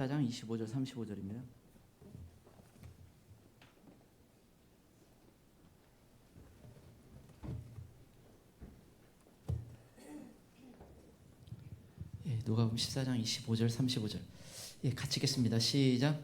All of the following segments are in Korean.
4장 25절 35절입니다. 누가복음 14장 25절 35절. 같이 읽겠습니다. 시작.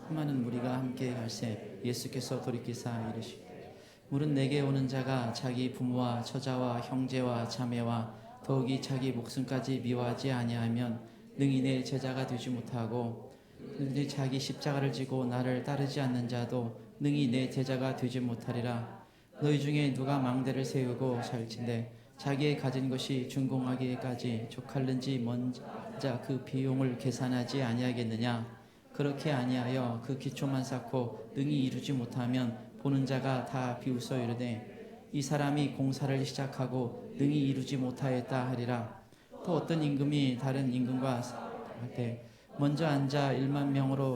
많은 무리가 함께 갈새 예수께서 돌이키사 이르시되 물은 내게 오는 자가 자기 부모와 처자와 형제와 자매와 더욱이 자기 목숨까지 미워하지 아니하면 능히 내 제자가 되지 못하고 그런데 자기 십자가를 지고 나를 따르지 않는 자도 능히 내 제자가 되지 못하리라. 너희 중에 누가 망대를 세우고 살진대 자기의 가진 것이 준공하기까지 족할는지 먼저 그 비용을 계산하지 아니하겠느냐. 그렇게 아니하여 그 기초만 쌓고 능히 이루지 못하면 보는 자가 다 비웃어 이르되 이 사람이 공사를 시작하고 능히 이루지 못하였다 하리라. 또 어떤 임금이 다른 임금과 할 때 먼저 앉아 1만 명으로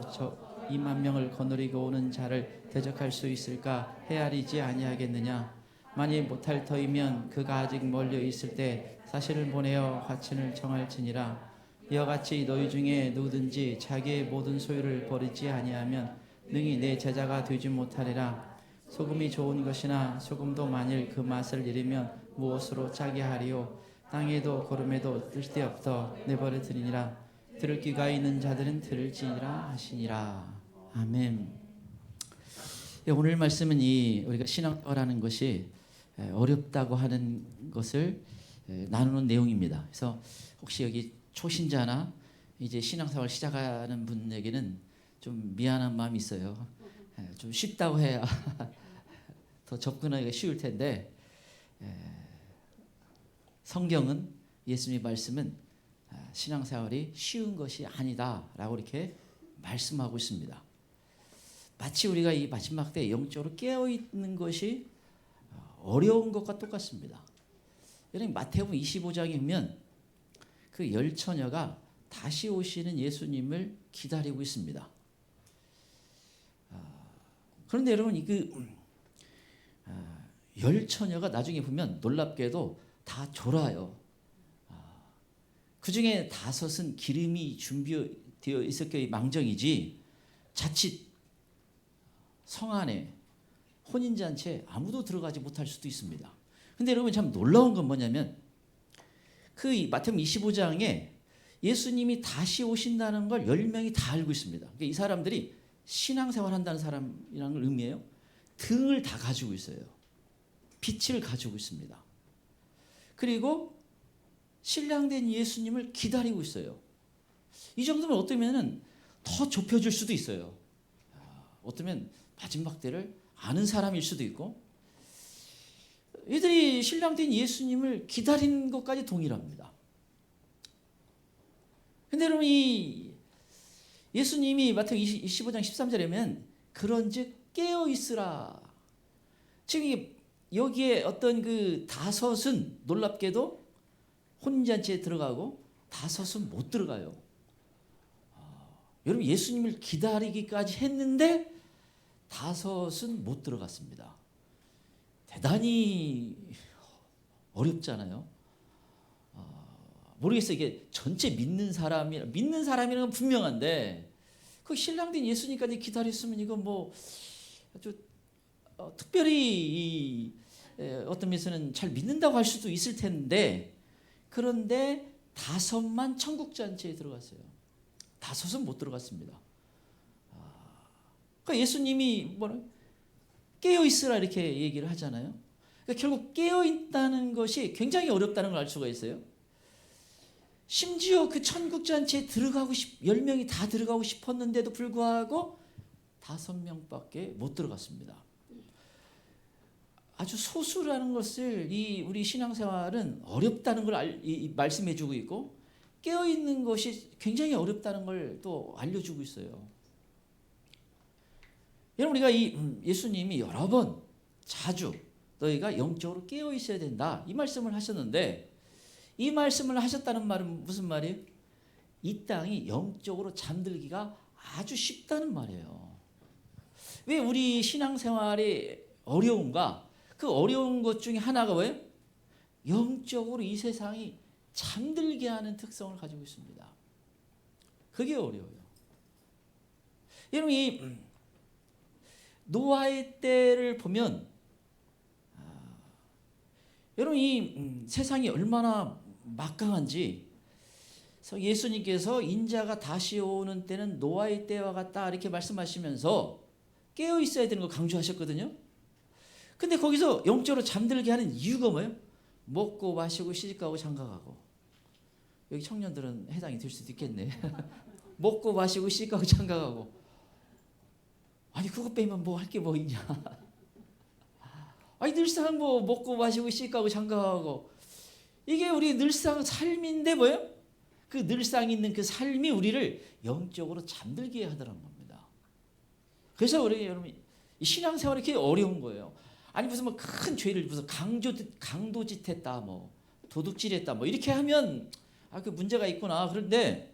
2만 명을 거느리고 오는 자를 대적할 수 있을까 헤아리지 아니하겠느냐. 만일 못할 터이면 그가 아직 멀리 있을 때 사실을 보내어 화친을 정할지니라. 이와 같이 너희 중에 누구든지 자기의 모든 소유를 버리지 아니하면 능히 내 제자가 되지 못하리라. 소금이 좋은 것이나 소금도 만일 그 맛을 잃으면 무엇으로 짜게 하리요. 땅에도 거름에도 쓸데없어 내버려 두리니라. 들을 귀가 있는 자들은 들을지니라 하시니라. 아멘. 오늘 말씀은 우리가 신앙생활하는 것이 어렵다고 하는 것을 나누는 내용입니다. 그래서 혹시 여기 초신자나 이제 신앙생활 시작하는 분에게는 좀 미안한 마음이 있어요. 좀 쉽다고 해야 더 접근하기가 쉬울 텐데 성경은 예수님의 말씀은 신앙생활이 쉬운 것이 아니다라고 이렇게 말씀하고 있습니다. 마치 우리가 이 마지막 때 영적으로 깨어있는 것이 어려운 것과 똑같습니다. 여러분 마태복음 25장에 보면 그 열 처녀가 다시 오시는 예수님을 기다리고 있습니다. 그런데 여러분 열 처녀가 나중에 보면 놀랍게도 다 졸아요. 그 중에 5은 기름이 준비되어 있었기에 망정이지 자칫 성 안에 혼인잔치에 아무도 들어가지 못할 수도 있습니다. 근데 여러분 참 놀라운 건 뭐냐면 그 마태복음 25장에 예수님이 다시 오신다는 걸 10명이 다 알고 있습니다. 그러니까 이 사람들이 신앙생활 한다는 사람이라는 걸 의미해요. 등을 다 가지고 있어요. 빛을 가지고 있습니다. 그리고 신랑된 예수님을 기다리고 있어요. 이 정도면 어쩌면 더 좁혀질 수도 있어요. 어쩌면 마지막 때를 아는 사람일 수도 있고 이들이 신랑된 예수님을 기다리는 것까지 동일합니다. 근데 여러분 이 예수님이 마태복음 25장 13절에 보면 그런즉 깨어있으라. 지금 여기에 어떤 그 5은 놀랍게도 혼인잔치에 들어가고 5은 못 들어가요. 여러분 예수님을 기다리기까지 했는데 5은 못 들어갔습니다. 대단히 어렵잖아요. 모르겠어요. 이게 전체 믿는 사람이라는 건 분명한데 그 신랑된 예수님까지 기다렸으면 이거 뭐 아주 특별히 어떤 면에서는 잘 믿는다고 할 수도 있을 텐데 그런데 5만 천국잔치에 들어갔어요. 5은 못 들어갔습니다. 그러니까 예수님이 깨어있으라 이렇게 얘기를 하잖아요. 그러니까 결국 깨어있다는 것이 굉장히 어렵다는 걸 알 수가 있어요. 심지어 그 천국잔치에 10명이 다 들어가고 싶었는데도 불구하고 5명밖에 못 들어갔습니다. 아주 소수라는 것을 우리 신앙생활은 어렵다는 걸 말씀해주고 있고 깨어있는 것이 굉장히 어렵다는 걸 또 알려주고 있어요. 여러분 우리가 예수님이 여러 번 자주 너희가 영적으로 깨어있어야 된다 이 말씀을 하셨는데 이 말씀을 하셨다는 말은 무슨 말이에요? 이 땅이 영적으로 잠들기가 아주 쉽다는 말이에요. 왜 우리 신앙생활의 어려움과 그 어려운 것 중에 하나가 뭐예요? 영적으로 이 세상이 잠들게 하는 특성을 가지고 있습니다. 그게 어려워요. 여러분 이 노아의 때를 보면 여러분 이 세상이 얼마나 막강한지, 그래서 예수님께서 인자가 다시 오는 때는 노아의 때와 같다 이렇게 말씀하시면서 깨어 있어야 되는 거 강조하셨거든요. 근데 거기서 영적으로 잠들게 하는 이유가 뭐예요? 먹고 마시고 시집가고 장가가고. 여기 청년들은 해당이 될 수도 있겠네. 먹고 마시고 시집가고 장가가고. 아니 그거 빼면 뭐 할 게 뭐 있냐. 아니 늘상 뭐 먹고 마시고 시집가고 장가가고, 이게 우리 늘상 삶인데 뭐예요? 그 늘상 있는 그 삶이 우리를 영적으로 잠들게 하더란 겁니다. 그래서 우리 여러분 이 신앙생활이 이렇게 어려운 거예요. 아니 무슨 뭐 큰 죄를 무슨 강도짓했다, 뭐 도둑질했다, 뭐 이렇게 하면 그 문제가 있구나. 그런데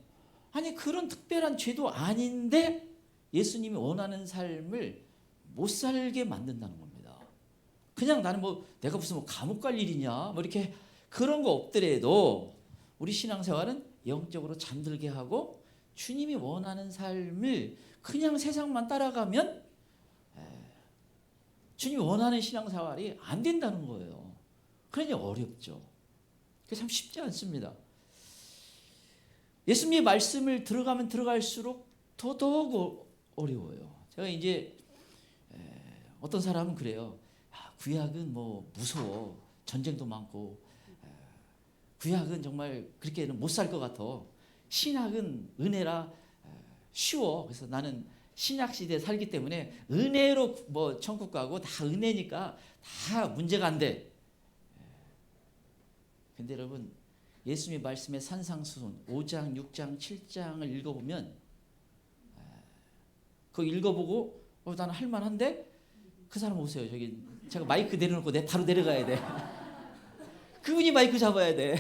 아니 그런 특별한 죄도 아닌데 예수님이 원하는 삶을 못 살게 만든다는 겁니다. 그냥 나는 뭐 내가 무슨 뭐 감옥 갈 일이냐, 뭐 이렇게 그런 거 없더라도 우리 신앙생활은 영적으로 잠들게 하고 주님이 원하는 삶을 그냥 세상만 따라가면 주님이 원하는 신앙생활이 안 된다는 거예요. 그러니 어렵죠. 그게 참 쉽지 않습니다. 예수님의 말씀을 들어가면 들어갈수록 더더욱 어려워요. 제가 이제 어떤 사람은 그래요. 구약은 뭐 무서워, 전쟁도 많고, 구약은 정말 그렇게는 못 살 것 같아. 신약은 은혜라 쉬워. 그래서 나는 신약 시대에 살기 때문에 은혜로 뭐 천국 가고 다 은혜니까 다 문제가 안 돼. 근데 여러분 예수님의 말씀의 산상수훈 5장, 6장, 7장을 읽어보면 그거 읽어보고 나는 할만한데, 그 사람 오세요. 저기 제가 마이크 내려놓고 내 바로 내려가야 돼. 그분이 마이크 잡아야 돼.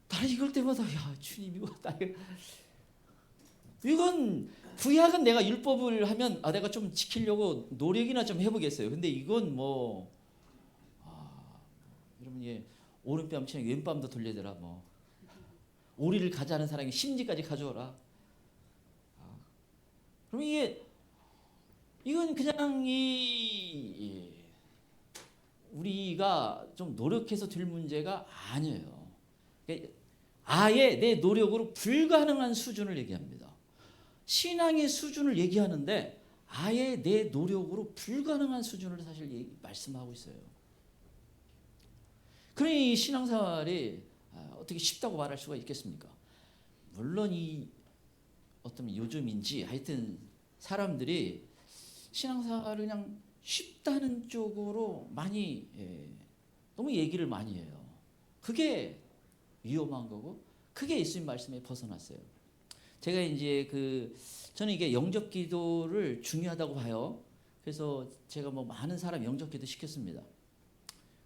나는 이걸 때마다 야 주님 이거 이건 구약은 내가 율법을 하면 내가 좀 지키려고 노력이나 좀 해보겠어요. 근데 이건 뭐 여러분 예 오른뺨 치면 왼뺨도 돌려대라, 뭐 오리를 가자는 사람이 심지까지 가져오라. 그럼 이건 그냥 우리가 좀 노력해서 될 문제가 아니에요. 아예 내 노력으로 불가능한 수준을 얘기합니다. 신앙의 수준을 얘기하는데 아예 내 노력으로 불가능한 수준을 사실 말씀하고 있어요. 그러니 신앙생활이 어떻게 쉽다고 말할 수가 있겠습니까? 물론 어떤 요즘인지 하여튼 사람들이 신앙생활을 그냥 쉽다는 쪽으로 많이 너무 얘기를 많이 해요. 그게 위험한 거고 그게 예수님 말씀에 벗어났어요. 제가 이제 저는 이게 영접 기도를 중요하다고 봐요. 그래서 제가 뭐 많은 사람 영접 기도 시켰습니다.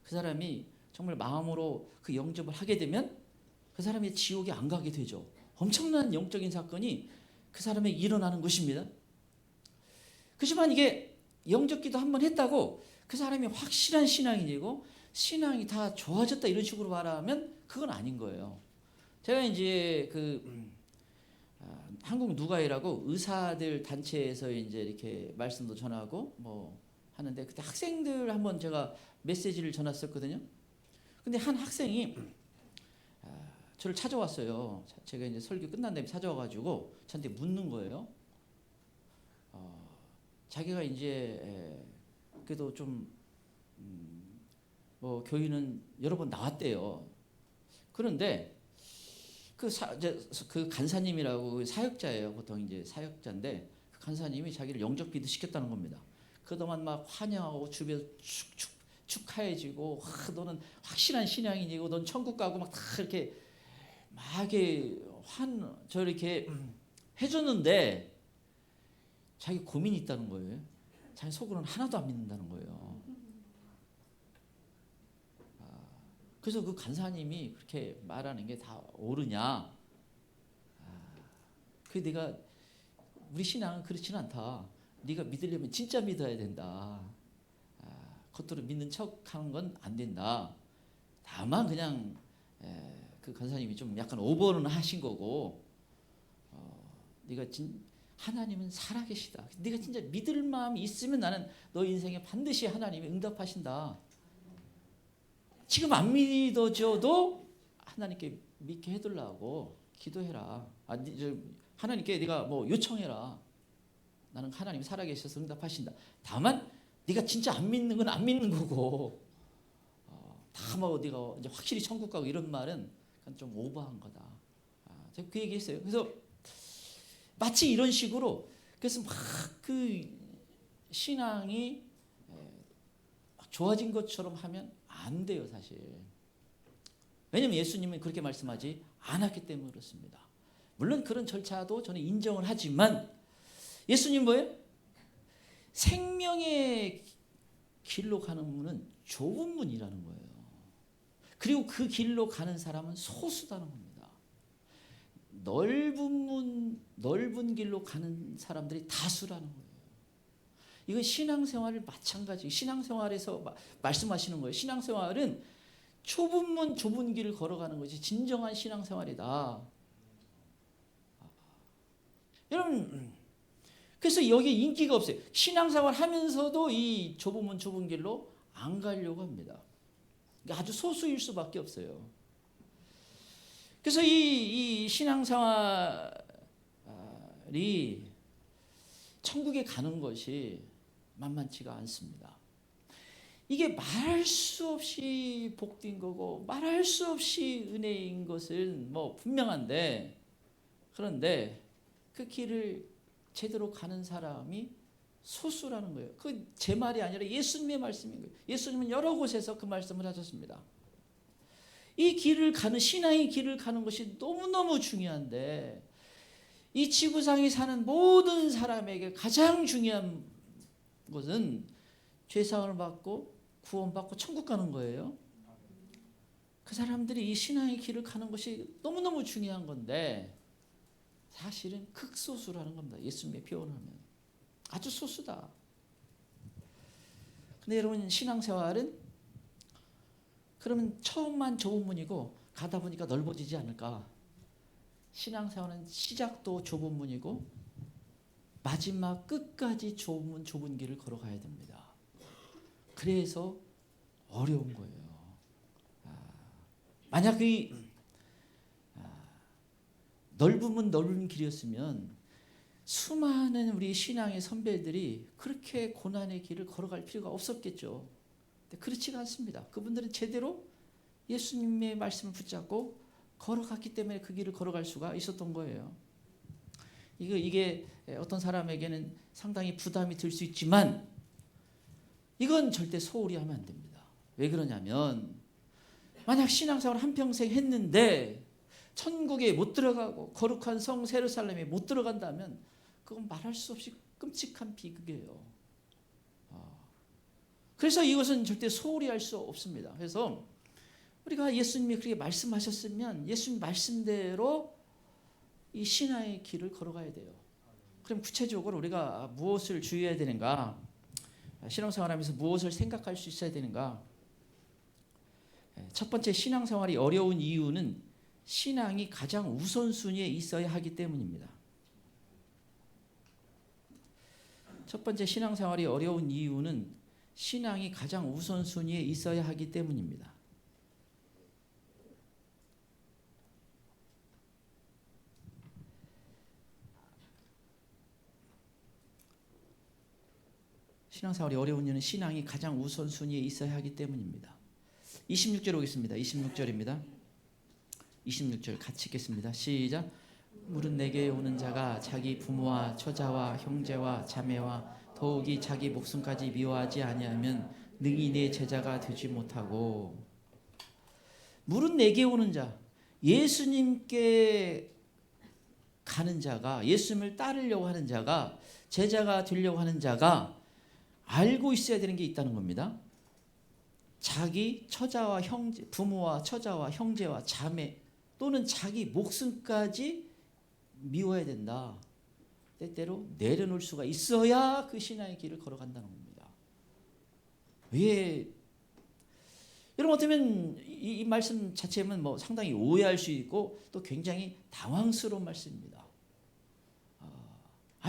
그 사람이 정말 마음으로 그 영접을 하게 되면 그 사람이 지옥에 안 가게 되죠. 엄청난 영적인 사건이 그 사람에게 일어나는 것입니다. 그렇지만 이게 영접 기도 한 번 했다고 그 사람이 확실한 신앙인이고 신앙이 다 좋아졌다 이런 식으로 말하면 그건 아닌 거예요. 제가 이제 한국 누가이라고 의사들 단체에서 이제 이렇게 말씀도 전하고 뭐 하는데, 그때 학생들 한번 제가 메시지를 전했었거든요. 근데 한 학생이 저를 찾아왔어요. 제가 이제 설교 끝난 다음에 찾아와가지고 저한테 묻는 거예요. 자기가 이제 그래도 좀 뭐 교회는 여러 번 나왔대요. 그런데 그 간사님이라고 사역자예요. 보통 이제 사역자인데 그 간사님이 자기를 영접 기도 시켰다는 겁니다. 그동안 막 환영하고 주변에서 축하해지고 너는 확실한 신앙인이고 넌 천국 가고 막 다 이렇게 막 이렇게 해줬는데 자기 고민이 있다는 거예요. 자기 속으로는 하나도 안 믿는다는 거예요. 그래서 그 간사님이 그렇게 말하는 게 다 옳으냐? 내가 우리 신앙은 그렇지는 않다. 네가 믿으려면 진짜 믿어야 된다. 겉으로 믿는 척하는 건 안 된다. 다만 그냥 그 간사님이 좀 약간 오버는 하신 거고, 네가 하나님은 살아계시다. 네가 진짜 믿을 마음이 있으면 나는 너 인생에 반드시 하나님이 응답하신다. 지금 안 믿어져도 하나님께 믿게 해달라고 기도해라. 하나님께 네가 뭐 요청해라. 나는 하나님이 살아계셔서 응답하신다. 다만 네가 진짜 안 믿는 건 안 믿는 거고, 다 뭐 네가 이제 확실히 천국 가고 이런 말은 좀 오버한 거다. 제가 그 얘기했어요. 그래서 마치 이런 식으로, 그래서 막 그 신앙이 막 좋아진 것처럼 하면 안 돼요, 사실. 왜냐면 예수님은 그렇게 말씀하지 않았기 때문에 그렇습니다. 물론 그런 절차도 저는 인정을 하지만 예수님 뭐예요? 생명의 길로 가는 문은 좁은 문이라는 거예요. 그리고 그 길로 가는 사람은 소수다는 겁니다. 넓은 길로 가는 사람들이 다수라는 거예요. 이건 신앙생활을 마찬가지. 신앙생활에서 말씀하시는 거예요. 신앙생활은 좁은 문, 좁은 길을 걸어가는 것이 진정한 신앙생활이다. 여러분, 그래서 여기 인기가 없어요. 신앙생활 하면서도 이 좁은 문, 좁은 길로 안 가려고 합니다. 아주 소수일 수밖에 없어요. 그래서 이 신앙생활이 천국에 가는 것이 만만치가 않습니다. 이게 말할 수 없이 복된 거고 말할 수 없이 은혜인 것은 뭐 분명한데, 그런데 그 길을 제대로 가는 사람이 소수라는 거예요. 그 제 말이 아니라 예수님의 말씀인 거예요. 예수님은 여러 곳에서 그 말씀을 하셨습니다. 이 길을 가는, 신앙의 길을 가는 것이 너무너무 중요한데, 이 지구상에 사는 모든 사람에게 가장 중요한 것은 죄사함을 받고 구원받고 천국 가는 거예요. 그 사람들이 이 신앙의 길을 가는 것이 너무너무 중요한 건데 사실은 극소수라는 겁니다. 예수님의 표현을 하면 아주 소수다. 근데 여러분, 신앙생활은 그러면 처음만 좁은 문이고 가다 보니까 넓어지지 않을까? 신앙생활은 시작도 좁은 문이고 마지막 끝까지 좁은 문, 좁은 길을 걸어가야 됩니다. 그래서 어려운 거예요. 만약 이 넓은 문, 넓은 길이었으면 수많은 우리 신앙의 선배들이 그렇게 고난의 길을 걸어갈 필요가 없었겠죠. 근데 그렇지가 않습니다. 그분들은 제대로 예수님의 말씀을 붙잡고 걸어갔기 때문에 그 길을 걸어갈 수가 있었던 거예요. 이게 어떤 사람에게는 상당히 부담이 될 수 있지만 이건 절대 소홀히 하면 안 됩니다. 왜 그러냐면 만약 신앙생활 한평생 했는데 천국에 못 들어가고 거룩한 성 예루살렘에 못 들어간다면 그건 말할 수 없이 끔찍한 비극이에요. 그래서 이것은 절대 소홀히 할 수 없습니다. 그래서 우리가 예수님이 그렇게 말씀하셨으면 예수님 말씀대로 이 신앙의 길을 걸어가야 돼요. 그럼 구체적으로 우리가 무엇을 주의해야 되는가? 신앙생활하면서 무엇을 생각할 수 있어야 되는가? 첫 번째, 신앙생활이 어려운 이유는 신앙이 가장 우선순위에 있어야 하기 때문입니다. 첫 번째, 신앙생활이 어려운 이유는 신앙이 가장 우선순위에 있어야 하기 때문입니다. 신앙생활이 어려운 이유는 신앙이 가장 우선순위에 있어야 하기 때문입니다. 26절 오겠습니다. 26절입니다. 26절 같이 읽겠습니다. 시작. 물은 내게 오는 자가 자기 부모와 처자와 형제와 자매와 더욱이 자기 목숨까지 미워하지 아니하면 능히 내 제자가 되지 못하고. 물은 내게 오는 자, 예수님께 가는 자가, 예수님을 따르려고 하는 자가, 제자가 되려고 하는 자가 알고 있어야 되는 게 있다는 겁니다. 자기 처자와 형제, 부모와 처자와 형제와 자매 또는 자기 목숨까지 미워야 된다. 때때로 내려놓을 수가 있어야 그 신앙의 길을 걸어간다는 겁니다. 왜? 여러분, 어쩌면 이 말씀 자체는 뭐 상당히 오해할 수 있고 또 굉장히 당황스러운 말씀입니다.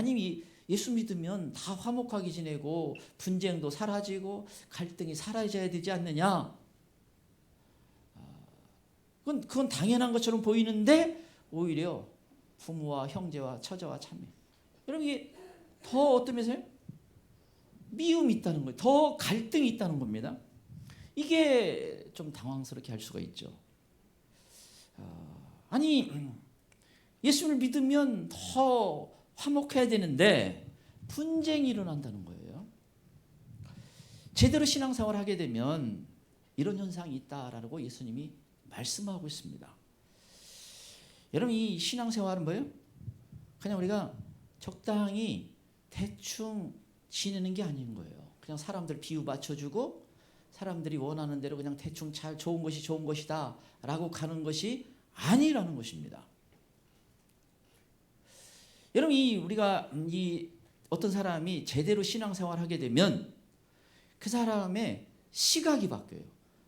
아니 예수 믿으면 다 화목하게 지내고 분쟁도 사라지고 갈등이 사라져야 되지 않느냐? 그건 당연한 것처럼 보이는데 오히려 부모와 형제와 처자와 자매, 여러분 이게 더 어떤 면에서요? 미움이 있다는 거예요. 더 갈등이 있다는 겁니다. 이게 좀 당황스럽게 할 수가 있죠. 아니 예수를 믿으면 더 화목해야 되는데 분쟁이 일어난다는 거예요. 제대로 신앙생활을 하게 되면 이런 현상이 있다라고 예수님이 말씀하고 있습니다. 여러분 이 신앙생활은 뭐예요? 그냥 우리가 적당히 대충 지내는 게 아닌 거예요. 그냥 사람들 비유 맞춰주고 사람들이 원하는 대로 그냥 대충 잘 좋은 것이 좋은 것이다 라고 가는 것이 아니라는 것입니다. 여러분 우리가 어떤 사람이 제대로 신앙생활을 하게 되면 그 사람의 시각이 바뀌어요.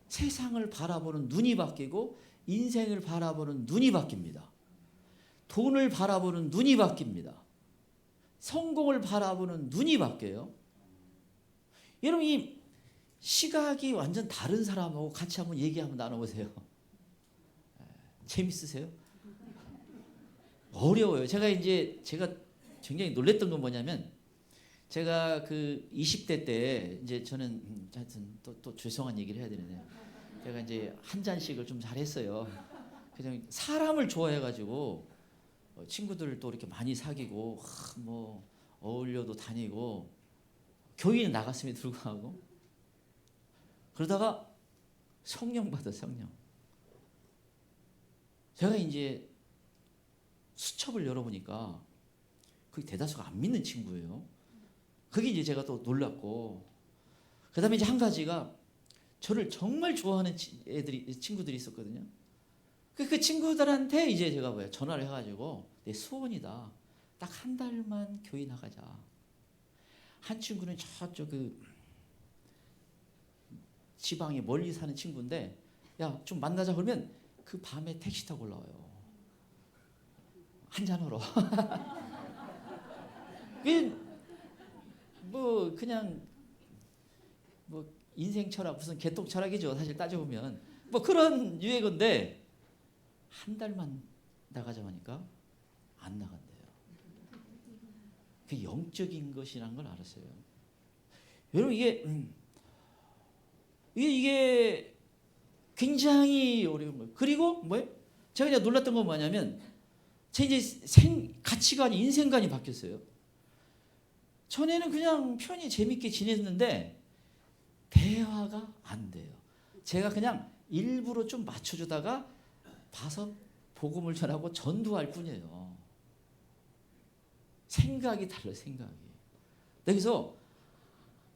세상을 바라보는 눈이 바뀌고 인생을 바라보는 눈이 바뀝니다. 돈을 바라보는 눈이 바뀝니다. 성공을 바라보는 눈이 바뀌어요. 여러분 이 시각이 완전 다른 사람하고 같이 한번 얘기 한번 나눠보세요. 재밌으세요? 어려워요. 제가 굉장히 놀랬던 건 뭐냐면 제가 그 20대 때 이제 저는 하여튼 또 죄송한 얘기를 해야 되는데 제가 이제 한 잔씩을 좀 잘했어요. 그냥 사람을 좋아해가지고 친구들도 이렇게 많이 사귀고 뭐 어울려도 다니고 교회는 나갔음에도 불구하고 그러다가 성령 받아 성령. 제가 이제 수첩을 열어보니까 그게 대다수가 안 믿는 친구예요. 그게 이제 제가 또 놀랐고 그 다음에 이제 한 가지가 저를 정말 좋아하는 친구들이 있었거든요. 그 친구들한테 이제 제가 전화를 해가지고 내 소원이다. 딱 한 달만 교회 나가자. 한 친구는 저쪽 그 지방에 멀리 사는 친구인데 야 좀 만나자 그러면 그 밤에 택시 타고 올라와요. 한잔하러. 뭐 그냥 뭐 인생 철학 무슨 개똥 철학이죠. 사실 따져보면 뭐 그런 유행어인데 한 달만 나가자고 하니까 안 나간대요. 그 영적인 것이라는 걸 알았어요. 여러분 이게 굉장히 어려운 거예요. 그리고 뭐예요? 제가 이제 놀랐던 건 뭐냐면 제 이제 가치관이 인생관이 바뀌었어요. 전에는 그냥 편히 재밌게 지냈는데 대화가 안 돼요. 제가 그냥 일부러 좀 맞춰주다가 봐서 복음을 전하고 전도할 뿐이에요. 생각이 달라요. 생각이. 그래서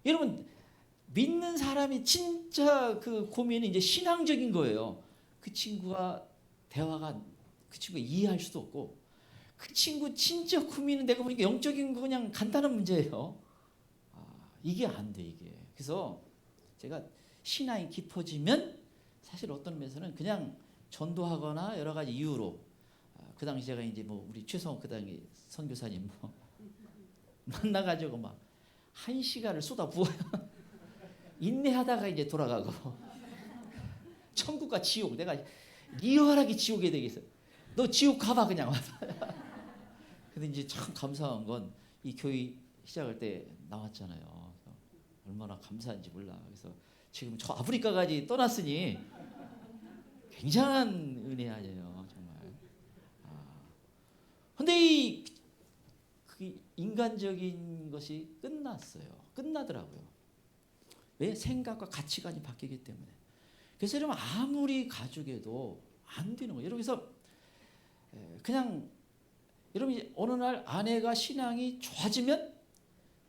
여러분 믿는 사람이 진짜 그 고민은 이제 신앙적인 거예요. 그 친구가 대화가 그 친구가 이해할 수도 없고 그 친구 진짜 고민은 내가 보니까 영적인 거 그냥 간단한 문제예요. 이게 안 돼 이게. 그래서 제가 신앙이 깊어지면 사실 어떤 면에서는 그냥 전도하거나 여러 가지 이유로 그 당시 제가 이제 뭐 우리 최성욱 그 당시 선교사님 뭐 만나가지고 막 1시간을 쏟아 부어요. 인내하다가 이제 돌아가고 천국과 지옥 내가 리얼하게 지옥에 되겠어. 너 지옥 가봐 그냥 와서. 근데 이제 참 감사한 건 이 교회 시작할 때 나왔잖아요. 얼마나 감사한지 몰라. 그래서 지금 저 아프리카까지 떠났으니 굉장한 은혜 아니에요, 정말. 근데 그 인간적인 것이 끝나더라고요. 왜? 생각과 가치관이 바뀌기 때문에. 그래서 여러분 아무리 가족에도 안 되는 거예요. 그래서 그냥 여러분 어느 날 아내가 신앙이 좋아지면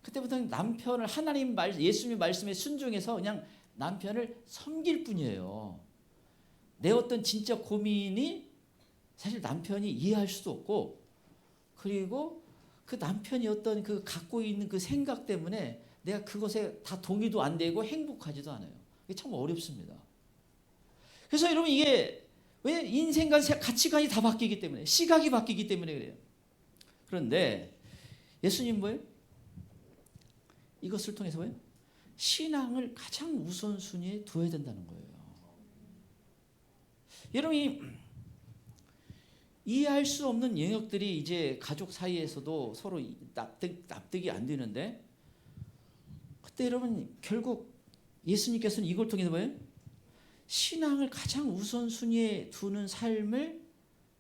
그때부터 남편을 하나님 예수님 말씀에 순종해서 그냥 남편을 섬길 뿐이에요. 내 어떤 진짜 고민이 사실 남편이 이해할 수도 없고 그리고 그 남편이 어떤 그 갖고 있는 그 생각 때문에 내가 그것에 다 동의도 안 되고 행복하지도 않아요. 이게 참 어렵습니다. 그래서 여러분 이게 왜 인생과 가치관이 다 바뀌기 때문에 시각이 바뀌기 때문에 그래요. 그런데 예수님 뭐예요? 이것을 통해서 뭐예요? 신앙을 가장 우선순위에 두어야 된다는 거예요. 여러분이 이해할 수 없는 영역들이 이제 가족 사이에서도 서로 납득이 안 되는데, 그때 여러분 결국 예수님께서는 이걸 통해서 뭐예요? 신앙을 가장 우선순위에 두는 삶을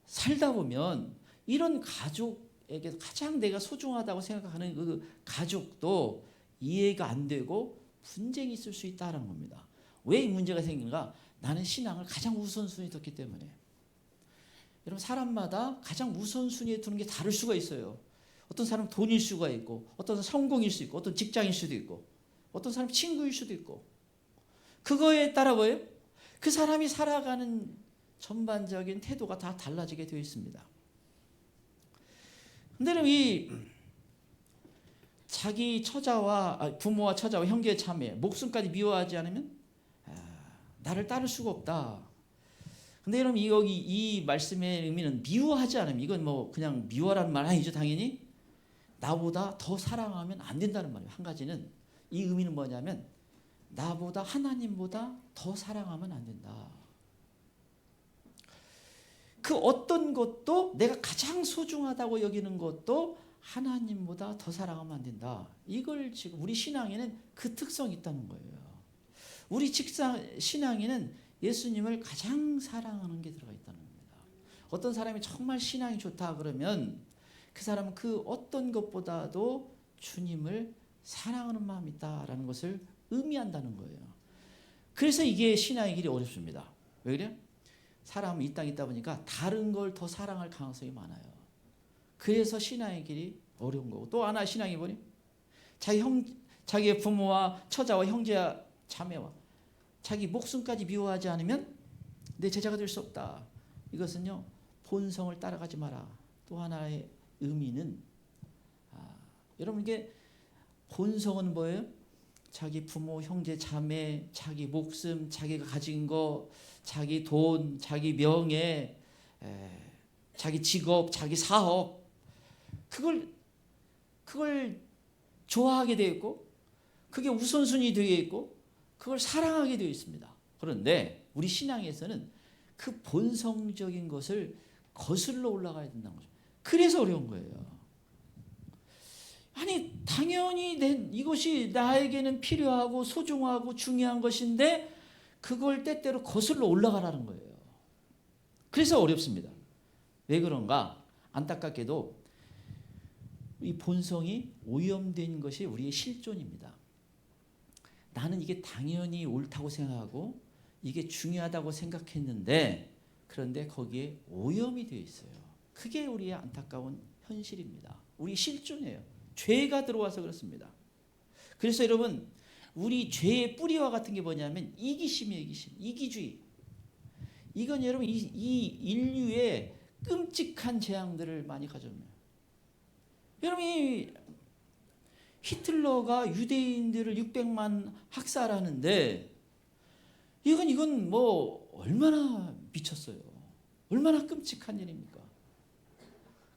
살다 보면 이런 가족에게 가장 내가 소중하다고 생각하는 그 가족도 이해가 안 되고 분쟁이 있을 수 있다는 겁니다. 왜 이 문제가 생기는가? 나는 신앙을 가장 우선순위에 뒀기 때문에. 여러분 사람마다 가장 우선순위에 두는 게 다를 수가 있어요. 어떤 사람은 돈일 수가 있고, 어떤 사람은 성공일 수 있고, 어떤 직장일 수도 있고, 어떤 사람은 친구일 수도 있고, 그거에 따라 뭐예요? 그 사람이 살아가는 전반적인 태도가 다 달라지게 되어 있습니다. 근데 이 자기 처자와 부모와 처자와 형제 자매 목숨까지 미워하지 않으면 나를 따를 수가 없다. 근데 여러분 여기 이 말씀의 의미는 미워하지 않으면, 이건 뭐 그냥 미워라는 말 아니죠. 당연히 나보다 더 사랑하면 안 된다는 말이에요. 한 가지는 이 의미는 뭐냐면 나보다 하나님보다 더 사랑하면 안 된다. 그 어떤 것도 내가 가장 소중하다고 여기는 것도 하나님보다 더 사랑하면 안 된다. 이걸 지금 우리 신앙에는 그 특성이 있다는 거예요. 우리 신앙에는 예수님을 가장 사랑하는 게 들어가 있다는 겁니다. 어떤 사람이 정말 신앙이 좋다 그러면 그 사람은 그 어떤 것보다도 주님을 사랑하는 마음이 있다라는 것을 의미한다는 거예요. 그래서 이게 신앙의 길이 어렵습니다. 왜 그래요? 사람은 이 땅에 있다 보니까 다른 걸 더 사랑할 가능성이 많아요. 그래서 신앙의 길이 어려운 거고, 또 하나 신앙이 뭐니? 자기의 부모와 처자와 형제와 자매와 자기 목숨까지 미워하지 않으면 내 제자가 될 수 없다. 이것은요, 본성을 따라가지 마라. 또 하나의 의미는 여러분 이게 본성은 뭐예요? 자기 부모, 형제, 자매, 자기 목숨, 자기가 가진 거, 자기 돈, 자기 명예, 자기 직업, 자기 사업, 그걸 좋아하게 되어 있고, 그게 우선순위 되어 있고, 그걸 사랑하게 되어 있습니다. 그런데 우리 신앙에서는 그 본성적인 것을 거슬러 올라가야 된다는 거죠. 그래서 어려운 거예요. 아니 당연히 이것이 나에게는 필요하고 소중하고 중요한 것인데 그걸 때때로 거슬러 올라가라는 거예요. 그래서 어렵습니다. 왜 그런가? 안타깝게도 이 본성이 오염된 것이 우리의 실존입니다. 나는 이게 당연히 옳다고 생각하고 이게 중요하다고 생각했는데, 그런데 거기에 오염이 되어 있어요. 그게 우리의 안타까운 현실입니다. 우리 실존이에요. 죄가 들어와서 그렇습니다. 그래서 여러분 우리 죄의 뿌리와 같은 게 뭐냐면 이기심이에요. 이기주의. 이건 여러분 이 인류의 끔찍한 재앙들을 많이 가져옵니다. 여러분 히틀러가 유대인들을 600만 학살하는데 이건 뭐 얼마나 미쳤어요. 얼마나 끔찍한 일입니까?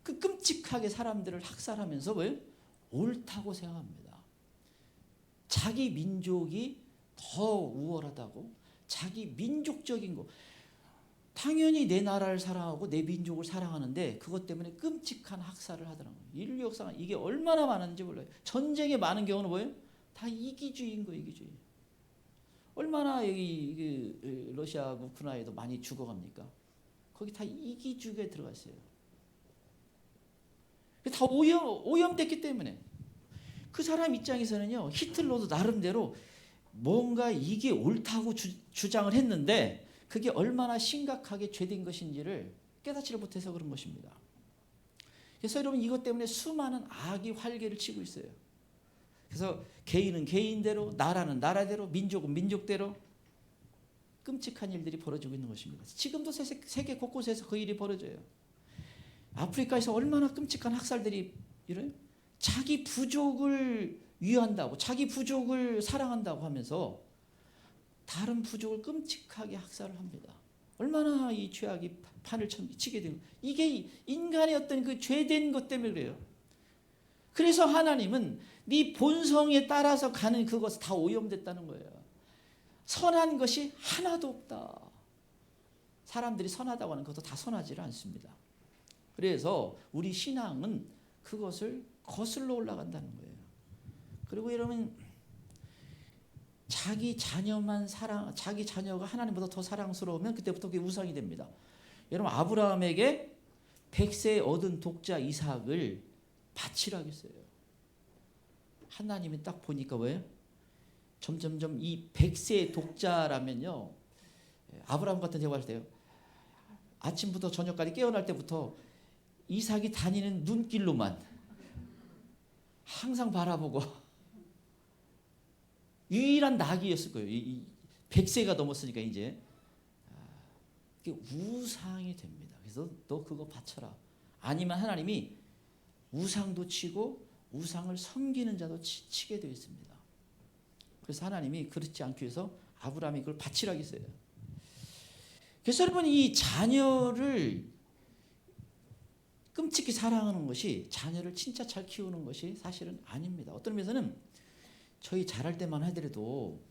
그 끔찍하게 사람들을 학살하면서 왜? 옳다고 생각합니다. 자기 민족이 더 우월하다고, 자기 민족적인 거, 당연히 내 나라를 사랑하고 내 민족을 사랑하는데 그것 때문에 끔찍한 학살을 하더라고요. 인류 역사가 이게 얼마나 많은지 몰라요. 전쟁에 많은 경우는 뭐예요? 다 이기주의인 거예요. 이기주의. 얼마나 여기 러시아 우크라이나에도 많이 죽어갑니까? 거기 다 이기주의에 들어가 있어요. 다 오염됐기 때문에. 그 사람 입장에서는요, 히틀러도 나름대로 뭔가 이게 옳다고 주장을 했는데 그게 얼마나 심각하게 죄된 것인지를 깨닫지를 못해서 그런 것입니다. 그래서 여러분 이것 때문에 수많은 악이 활개를 치고 있어요. 그래서 개인은 개인대로, 나라는 나라대로, 민족은 민족대로 끔찍한 일들이 벌어지고 있는 것입니다. 지금도 세계 곳곳에서 그 일이 벌어져요. 아프리카에서 얼마나 끔찍한 학살들이 이래요? 자기 부족을 위한다고, 자기 부족을 사랑한다고 하면서 다른 부족을 끔찍하게 학살을 합니다. 얼마나 이 죄악이 판을 치게 되는, 이게 인간의 어떤 그 죄된 것 때문에 그래요. 그래서 하나님은 네 본성에 따라서 가는 그것이 다 오염됐다는 거예요. 선한 것이 하나도 없다. 사람들이 선하다고 하는 것도 다 선하지 않습니다. 그래서 우리 신앙은 그것을 거슬러 올라간다는 거예요. 그리고 여러분, 자기 자녀가 하나님보다 더 사랑스러우면 그때부터 그게 우상이 됩니다. 여러분, 아브라함에게 100세 얻은 독자 이삭을 바치라고 했어요. 하나님이 딱 보니까 뭐예요? 점점점 이 100세 독자라면요, 아브라함 같은 경우 할 때요, 아침부터 저녁까지 깨어날 때부터 이삭이 다니는 눈길로만 항상 바라보고 유일한 낙이었을 거예요. 100세가 넘었으니까 이제 그게 우상이 됩니다. 그래서 너 그거 바쳐라. 아니면 하나님이 우상도 치고 우상을 섬기는 자도 치게 되어 있습니다. 그래서 하나님이 그렇지 않기 위해서 아브라함이 그걸 바치라고 했어요. 그래서 여러분, 이 자녀를 끔찍히 사랑하는 것이, 자녀를 진짜 잘 키우는 것이 사실은 아닙니다. 어떤 면에서는 저희 자랄 때만 하더라도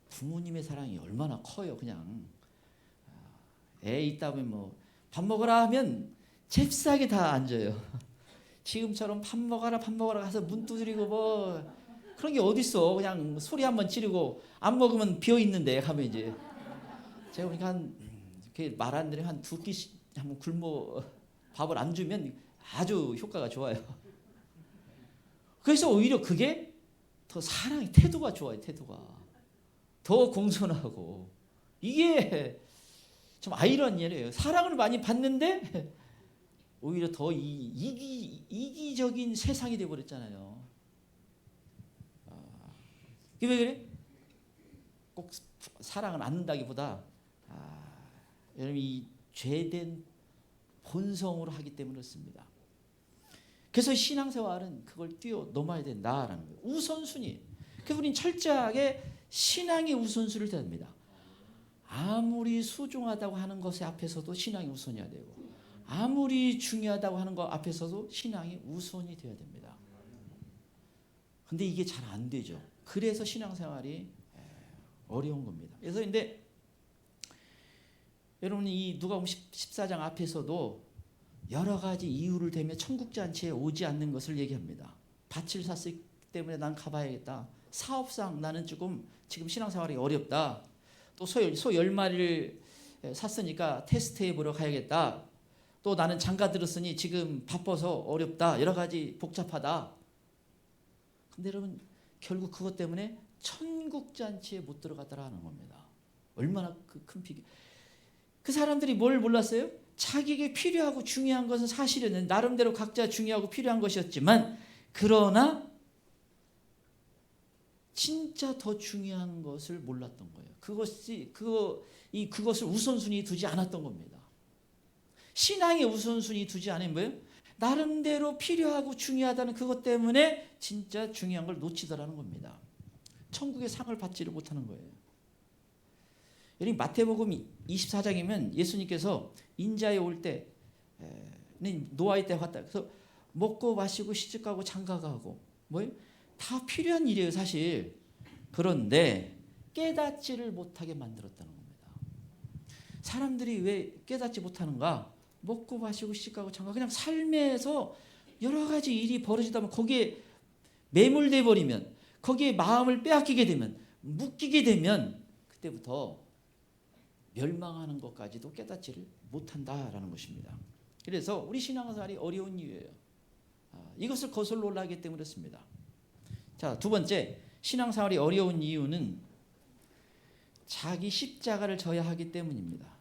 부모님의 사랑이 얼마나 커요. 그냥 애 있다 보면 뭐 밥 먹으라 하면 잽싸게 다 앉아요. 지금처럼 밥 먹어라 가서 문 두드리고 뭐 그런 게 어딨어. 그냥 소리 한번 지르고 안 먹으면 비어 있는데 하면 이제 제가 보니까 이렇게 말하는 대로 한 2끼씩 한번 굶어 밥을 안 주면 아주 효과가 좋아요. 그래서 오히려 그게 더 사랑이, 태도가 좋아요. 태도가 더 공손하고, 이게 좀 아이러니해요. 사랑을 많이 받는데 오히려 더 이기적인 세상이 되어버렸잖아요. 왜 그래? 꼭 사랑을 않는다기보다 여러분, 이 죄된 본성으로 하기 때문에 그렇습니다. 그래서 신앙생활은 그걸 뛰어넘어야 된다라는 거예요. 우선순위. 그래서 우리는 철저하게 신앙의 우선순위를 해야 됩니다. 아무리 소중하다고 하는 것에 앞에서도 신앙이 우선이어야 되고, 아무리 중요하다고 하는 것 앞에서도 신앙이 우선이 되어야 됩니다. 근데 이게 잘 안 되죠. 그래서 신앙생활이 어려운 겁니다. 그래서 근데 여러분이 이 누가복음 14장 앞에서도 여러 가지 이유를 대며 천국잔치에 오지 않는 것을 얘기합니다. 밭을 샀기 때문에 난 가봐야겠다. 사업상 나는 지금 신앙생활이 어렵다. 또 소 10마리를 샀으니까 테스트해 보러 가야겠다. 또 나는 장가 들었으니 지금 바빠서 어렵다. 여러 가지 복잡하다. 근데 여러분, 결국 그것 때문에 천국잔치에 못 들어가더라는 겁니다. 얼마나 큰 피기. 그 사람들이 뭘 몰랐어요? 자기에게 필요하고 중요한 것은 사실은 나름대로 각자 중요하고 필요한 것이었지만, 그러나 진짜 더 중요한 것을 몰랐던 거예요. 그것을 우선순위 두지 않았던 겁니다. 신앙의 우선순위 두지 않으면 뭐예요? 나름대로 필요하고 중요하다는 그것 때문에 진짜 중요한 걸 놓치더라는 겁니다. 천국의 상을 받지를 못하는 거예요. 여러분, 마태복음 24장이면 예수님께서 인자에 올 때, 노아의 때 왔다. 그래서 먹고 마시고 시집가고 장가가고 뭐예요? 다 필요한 일이에요, 사실. 그런데 깨닫지를 못하게 만들었다는 겁니다. 사람들이 왜 깨닫지 못하는가? 먹고 마시고 시집가고 장가, 그냥 삶에서 여러 가지 일이 벌어지다 보면 거기에 매몰돼 버리면, 거기에 마음을 빼앗기게 되면, 묶이게 되면 그때부터 멸망하는 것까지도 깨닫지를 못한다라는 것입니다. 그래서 우리 신앙생활이 어려운 이유예요. 이것을 거슬러 올라가기 때문에 그렇습니다. 자, 두 번째, 신앙생활이 어려운 이유는 자기 십자가를 져야 하기 때문입니다.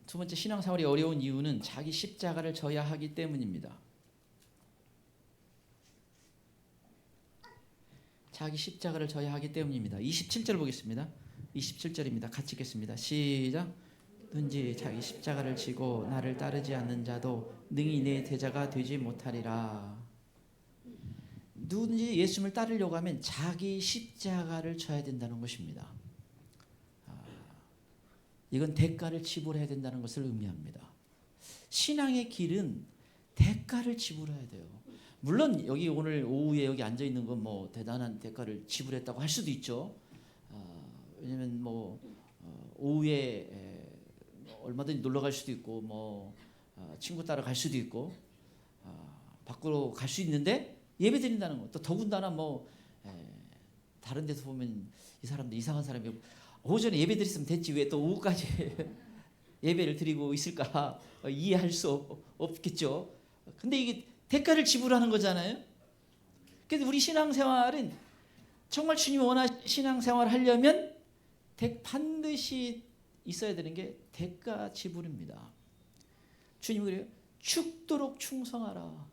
두 번째, 신앙생활이 어려운 이유는 자기 십자가를 져야 하기 때문입니다. 자기 십자가를 져야 하기 때문입니다. 27절 보겠습니다. 27절입니다. 같이 읽겠습니다. 시작. 누구든지 자기 십자가를 지고 나를 따르지 않는 자도 능히 내 제자가 되지 못하리라. 누구든지 예수님을 따르려고 하면 자기 십자가를 져야 된다는 것입니다. 이건 대가를 지불해야 된다는 것을 의미합니다. 신앙의 길은 대가를 지불해야 돼요. 물론 여기 오늘 오후에 여기 앉아 있는 건 뭐 대단한 대가를 지불했다고 할 수도 있죠. 왜냐면 뭐 오후에 얼마든지 놀러 갈 수도 있고 뭐 친구 따라 갈 수도 있고 밖으로 갈 수 있는데 예배 드린다는 것, 또 더군다나 뭐 다른 데서 보면 이 사람들 이상한 사람이 오전에 예배 드렸으면 됐지 왜 또 오후까지 예배를 드리고 있을까 이해할 수 없겠죠. 근데 이게 대가를 지불하는 거잖아요. 그래서 우리 신앙생활은 정말 주님이 원하시는 신앙생활을 하려면 반드시 있어야 되는 게 대가 지불입니다. 주님이 그래요. 죽도록 충성하라.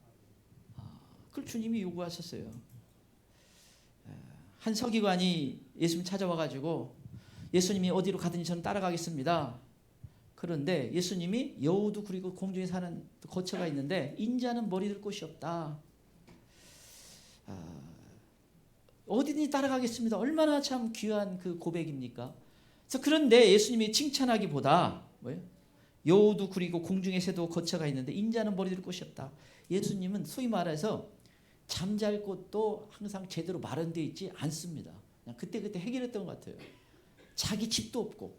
그걸 주님이 요구하셨어요. 한 서기관이 예수님 찾아와가지고 예수님이 어디로 가든지 저는 따라가겠습니다. 그런데 예수님이 여우도 그리고 공중에 사는 거처가 있는데 인자는 머리 들 곳이 없다. 어디든지 따라가겠습니다. 얼마나 참 귀한 그 고백입니까? 그래서 그런데 예수님이 칭찬하기보다 뭐예요? 여우도 그리고 공중에 새도 거처가 있는데 인자는 머리 들 곳이 없다. 예수님은 소위 말해서 잠잘 곳도 항상 제대로 마련되어 있지 않습니다. 그냥 그때그때 해결했던 것 같아요. 자기 집도 없고.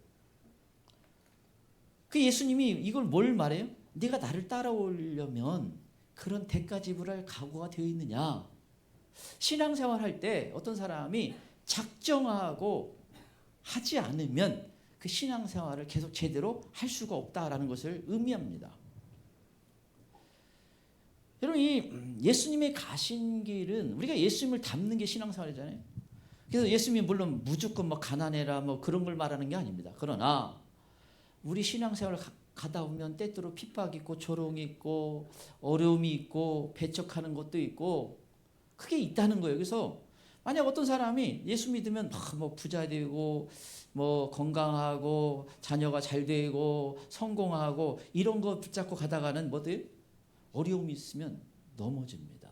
그 예수님이 이걸 뭘 말해요? 네가 나를 따라오려면 그런 대가 지불할 각오가 되어 있느냐. 신앙생활 할 때 어떤 사람이 작정하고 하지 않으면 그 신앙생활을 계속 제대로 할 수가 없다라는 것을 의미합니다. 여러분 이 예수님의 가신 길은 우리가 예수님을 닮는 게 신앙생활이잖아요. 그래서 예수님이 물론 무조건 뭐 가난해라 뭐 그런 걸 말하는 게 아닙니다. 그러나 우리 신앙생활을 가다 보면 때때로 핍박이 있고 조롱이 있고 어려움이 있고 배척하는 것도 있고 그게 있다는 거예요. 그래서 만약 어떤 사람이 예수 믿으면 뭐 부자 되고 뭐 건강하고 자녀가 잘 되고 성공하고 이런 거 붙잡고 가다가는 뭐들 어려움이 있으면 넘어집니다.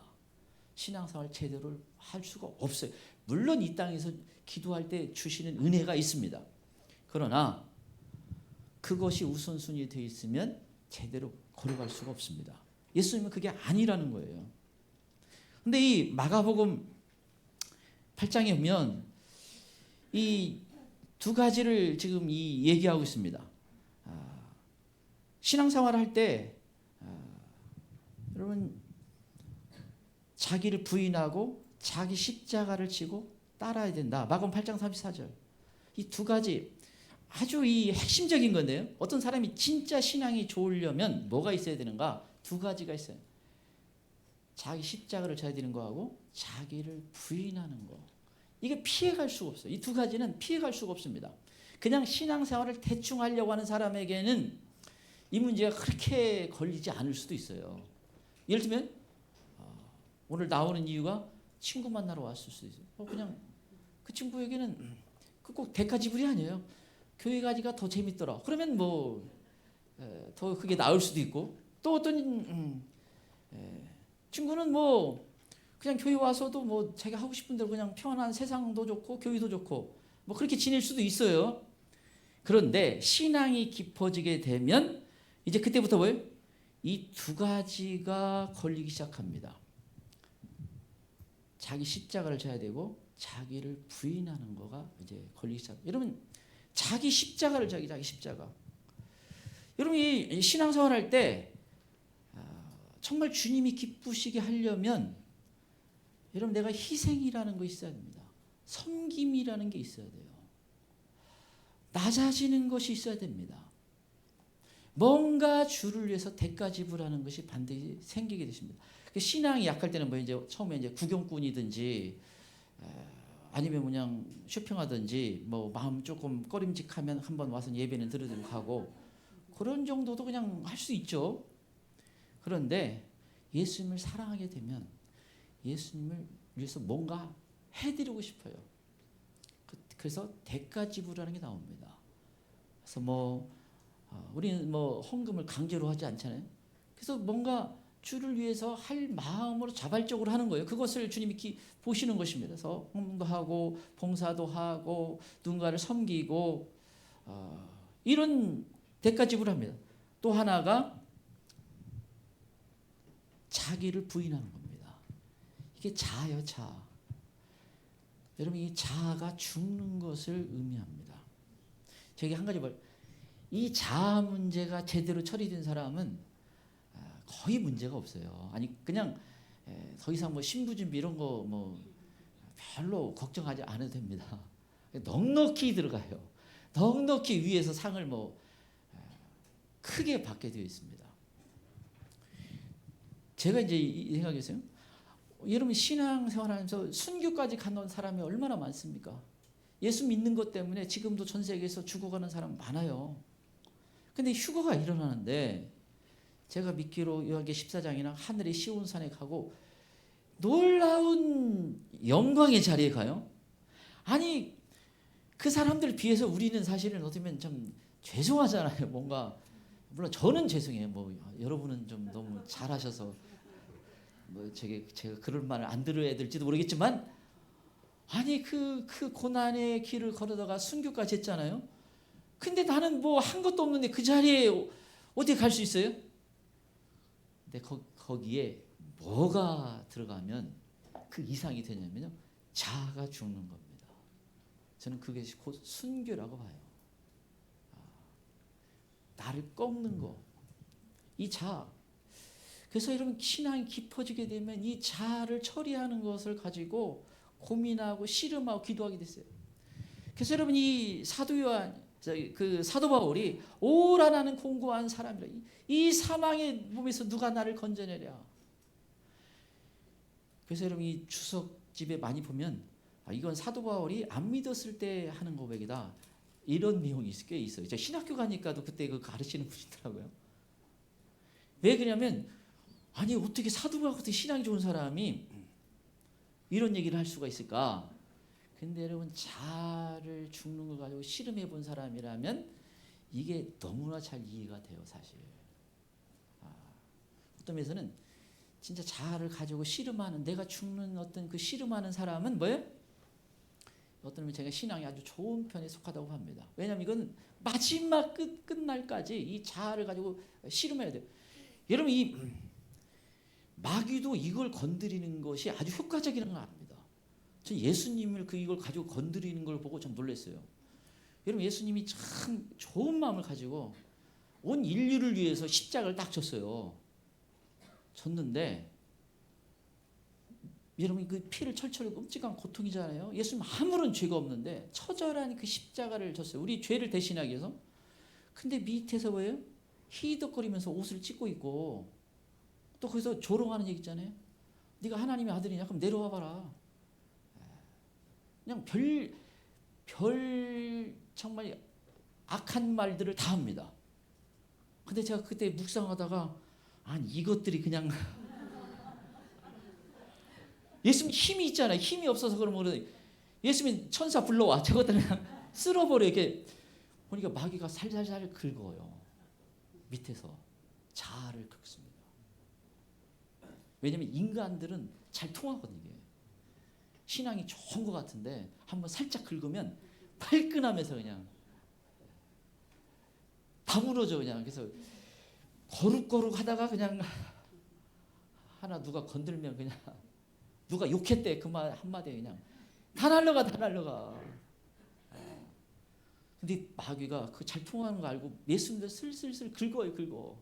신앙생활 제대로 할 수가 없어요. 물론 이 땅에서 기도할 때 주시는 은혜가 있습니다. 그러나 그것이 우선순위 되어 있으면 제대로 걸어갈 수가 없습니다. 예수님은 그게 아니라는 거예요. 근데 이 마가복음 8장에 보면 이 두 가지를 지금 이 얘기하고 있습니다. 신앙생활을 할 때 여러분 자기를 부인하고 자기 십자가를 지고 따라야 된다. 마가복음 8장 34절. 이 두 가지 아주 이 핵심적인 건데요. 어떤 사람이 진짜 신앙이 좋으려면 뭐가 있어야 되는가? 두 가지가 있어요. 자기 십자가를 져야 되는 거하고 자기를 부인하는 거. 이게 피해갈 수가 없어요. 이 두 가지는 피해갈 수가 없습니다. 그냥 신앙생활을 대충 하려고 하는 사람에게는 이 문제가 그렇게 걸리지 않을 수도 있어요. 예를 들면 오늘 나오는 이유가 친구 만나러 왔을 수도 있어요. 그냥 그 친구에게는 그 꼭 대가 지불이 아니에요. 교회 가기가 더 재밌더라. 그러면 뭐 더 그게 나을 수도 있고 또 어떤 친구는 뭐 그냥 교회 와서도 뭐 자기가 하고 싶은 대로 그냥 편한 세상도 좋고 교회도 좋고 뭐 그렇게 지낼 수도 있어요. 그런데 신앙이 깊어지게 되면 이제 그때부터 뭐예요? 이 두 가지가 걸리기 시작합니다. 자기 십자가를 져야 되고 자기를 부인하는 거가 이제 걸리기 시작. 여러분 자기 십자가를 자기 십자가. 여러분 이 신앙생활 할 때 정말 주님이 기쁘시게 하려면 여러분 내가 희생이라는 거 있어야 됩니다. 섬김이라는 게 있어야 돼요. 낮아지는 것이 있어야 됩니다. 뭔가 주를 위해서 대가 지불하는 것이 반드시 생기게 되십니다. 신앙이 약할 때는 뭐 이제 처음에 이제 구경꾼이든지 아니면 그냥 쇼핑하든지 뭐 마음 조금 꺼림직하면 한번 와서 예배는 들어드리고 가고 그런 정도도 그냥 할 수 있죠. 그런데 예수님을 사랑하게 되면 예수님을 위해서 뭔가 해드리고 싶어요. 그래서 대가 지불하는 게 나옵니다. 그래서 뭐 우리는 뭐 헌금을 강제로 하지 않잖아요. 그래서 뭔가 주를 위해서 할 마음으로 자발적으로 하는 거예요. 그것을 주님이 보시는 것입니다. 그래서 헌금도 하고 봉사도 하고 누군가를 섬기고 이런 대가 지불합니다. 또 하나가 자기를 부인하는 겁니다. 이게 자아요, 자아. 여러분, 이 자아가 죽는 것을 의미합니다. 저기 한 가지 이 자아 문제가 제대로 처리된 사람은 거의 문제가 없어요. 아니 그냥 더 이상 뭐 신부 준비 이런 거 뭐 별로 걱정하지 않아도 됩니다. 넉넉히 들어가요. 넉넉히 위에서 상을 뭐 크게 받게 되어 있습니다. 제가 이제 생각했어요. 여러분 신앙생활하면서 순교까지 가는 사람이 얼마나 많습니까? 예수 믿는 것 때문에 지금도 전 세계에서 죽어가는 사람 많아요. 근데 휴거가 일어나는데 제가 믿기로 요한계 14장이나 하늘의 시온산에 가고 놀라운 영광의 자리에 가요. 아니 그 사람들 비해서 우리는 사실은 어떻게 보면 좀 죄송하잖아요. 뭔가 물론 저는 죄송해요. 뭐 여러분은 좀 너무 잘하셔서 뭐 제가 그런 말을 안 들어야 될지도 모르겠지만 아니 그 고난의 길을 걸어다가 순교까지 했잖아요. 근데 나는 뭐 한 것도 없는데 그 자리에 어떻게 갈 수 있어요? 근데 거기에 뭐가 들어가면 그 이상이 되냐면요. 자아가 죽는 겁니다. 저는 그게 곧 순교라고 봐요. 나를 꺾는 거. 이 자아. 그래서 여러분 신앙이 깊어지게 되면 이 자아를 처리하는 것을 가지고 고민하고 씨름하고 기도하게 됐어요. 그래서 여러분 이 사도 요한 그 사도 바울이 오라 나는 공고한 사람이라 이 사망의 몸에서 누가 나를 건져내랴. 그래서 여러분 이 주석집에 많이 보면 이건 사도 바울이 안 믿었을 때 하는 고백이다. 이런 내용이 꽤 있어요. 제가 신학교 가니까도 그때 그 가르치는 분이더라고요. 왜 그러냐면 아니 어떻게 사도 바울 같은 신앙이 좋은 사람이 이런 얘기를 할 수가 있을까? 근데 여러분 자아를 죽는 걸 가지고 씨름해 본 사람이라면 이게 너무나 잘 이해가 돼요, 사실. 어떤 면에서는 진짜 자아를 가지고 씨름하는 내가 죽는 어떤 그 씨름하는 사람은 뭐예요? 어떤 면에 제가 신앙이 아주 좋은 편에 속하다고 합니다. 왜냐하면 이건 마지막 끝날까지 이 자아를 가지고 씨름해야 돼요. 여러분 이 마귀도 이걸 건드리는 것이 아주 효과적이라는 걸 압니다. 전 예수님을 이걸 가지고 건드리는 걸 보고 좀 놀랐어요. 여러분 예수님이 참 좋은 마음을 가지고 온 인류를 위해서 십자가를 딱 졌어요. 졌는데 여러분 그 피를 철철 끔찍한 고통이잖아요. 예수님 아무런 죄가 없는데 처절한 그 십자가를 졌어요. 우리 죄를 대신하기 위해서. 근데 밑에서 뭐예요? 히덕거리면서 옷을 찢고 있고 또 거기서 조롱하는 얘기 있잖아요. 네가 하나님의 아들이냐? 그럼 내려와 봐라. 그냥 별 정말 악한 말들을 다 합니다. 근데 제가 그때 묵상하다가 아니 이것들이 그냥 예수님 힘이 있잖아요. 힘이 없어서 그러면 예수님 천사 불러와. 저것들 그냥 쓸어버려. 이렇게 보니까 마귀가 살살살 긁어요. 밑에서 자아를 긁습니다. 왜냐하면 인간들은 잘 통하거든요. 이게. 신앙이 좋은 것 같은데 한번 살짝 긁으면 발끈하면서 그냥 다 무너져 그냥. 그래서 거룩거룩 하다가 그냥 하나 누가 건들면 그냥 누가 욕했대 그 말 한마디에 그냥 다 날려가. 근데 마귀가 그 잘 통하는 거 알고 예수님도 슬슬슬 긁어.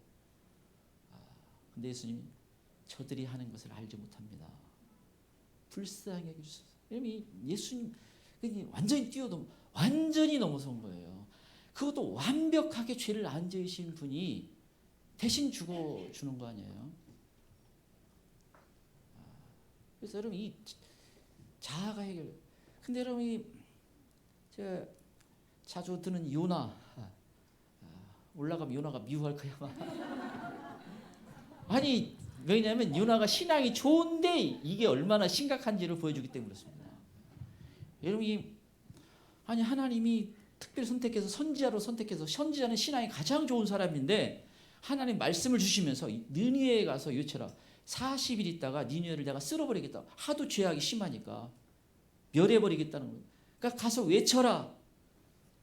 근데 예수님이 저들이 하는 것을 알지 못합니다. 불쌍히 해주소서. 예수님 완전히 넘어선 거예요. 그것도 완벽하게 죄를 안 지으신 분이 대신 죽어주는 거 아니에요. 그래서 여러분 이 자아가 해결. 근데 여러분 제가 자주 듣는 요나 올라가면 요나가 미워할 거야. 아니 왜냐하면 요나가 신앙이 좋은데 이게 얼마나 심각한지를 보여주기 때문에 그렇습니다. 여러분 아니 하나님이 특별히 선택해서 선지자는 신앙이 가장 좋은 사람인데 하나님 말씀을 주시면서 느니에에 가서 외쳐라. 40일 있다가 니느웨를 내가 쓸어버리겠다. 하도 죄악이 심하니까 멸해버리겠다는 거예요. 그러니까 가서 외쳐라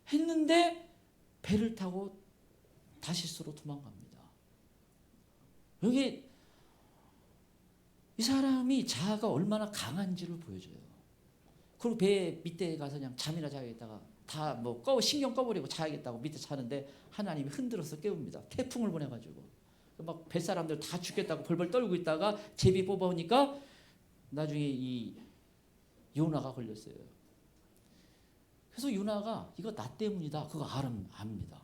했는데 배를 타고 다시스로 도망갑니다. 여기 이 사람이 자아가 얼마나 강한지를 보여줘요. 그리고 배 밑에 가서 그냥 잠이나 자야겠다가 다 뭐 신경 꺼버리고 자야겠다고 밑에 자는데 하나님이 흔들어서 깨웁니다. 태풍을 보내가지고 막 뱃사람들 다 죽겠다고 벌벌 떨고 있다가 제비 뽑아오니까 나중에 이 요나가 걸렸어요. 그래서 요나가 이거 나 때문이다 그거 압니다.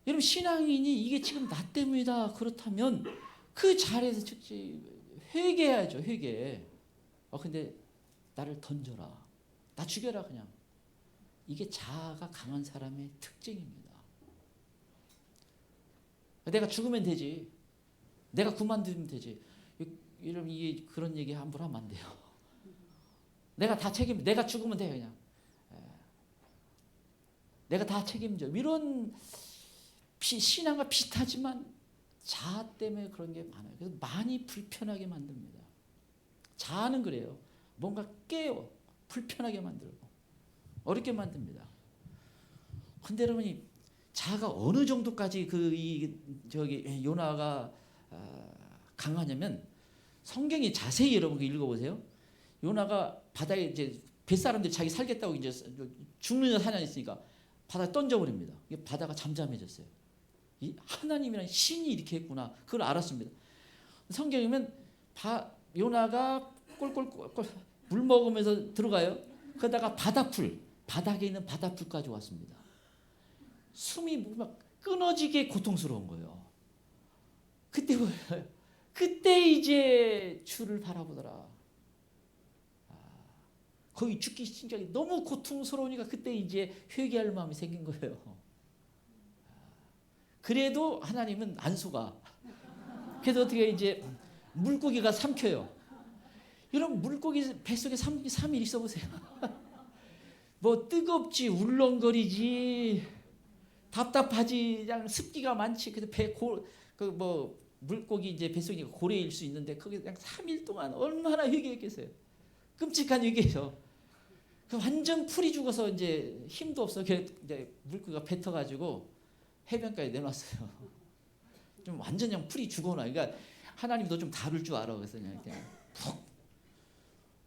여러분 신앙인이 이게 지금 나 때문이다 그렇다면 그 자리에서 즉시 회개해야죠. 회개. 근데 나를 던져라. 나 죽여라 그냥. 이게 자아가 강한 사람의 특징입니다. 내가 죽으면 되지. 내가 그만두면 되지. 이러면 이게 그런 얘기 함부로 하면 안 돼요. 내가 다 내가 죽으면 돼 그냥. 내가 다 책임져. 이런 신앙과 비슷하지만 자아 때문에 그런 게 많아요. 그래서 많이 불편하게 만듭니다. 자아는 그래요. 뭔가 깨요. 불편하게 만들고 어렵게 만듭니다. 근데 여러분이 자아가 어느 정도까지 요나가 강하냐면 성경이 자세히 여러분 읽어보세요. 요나가 바다에 이제 뱃사람들이 자기 살겠다고 이제 죽느냐 사냐 했으니까 바다에 던져버립니다. 바다가 잠잠해졌어요. 이 하나님이라는 신이 이렇게 했구나. 그걸 알았습니다. 성경이면 요나가 꼴꼴꼴 물 먹으면서 들어가요. 그러다가 바닥에 있는 바다풀까지 왔습니다. 숨이 막 끊어지게 고통스러운 거예요. 그때 이제 주를 바라보더라. 거기 죽기 심장이 너무 고통스러우니까 그때 이제 회개할 마음이 생긴 거예요. 그래도 하나님은 안 속아. 그래서 어떻게 이제 물고기가 삼켜요. 여러분 물고기 뱃속에 3일 있어 보세요. 뭐 뜨겁지 울렁거리지 답답하지 그냥 습기가 많지. 그래서 물고기 이제 뱃속이 고래일 수 있는데 거기 그냥 3일 동안 얼마나 회개했겠어요. 끔찍한 회개죠. 완전 풀이 죽어서 이제 힘도 없어. 이제 물고기가 뱉어가지고 해변가에 내놨어요. 좀 완전 그냥 풀이 죽어나. 그러니까 하나님도 좀 다룰 줄 알아. 그래서 그냥 푹.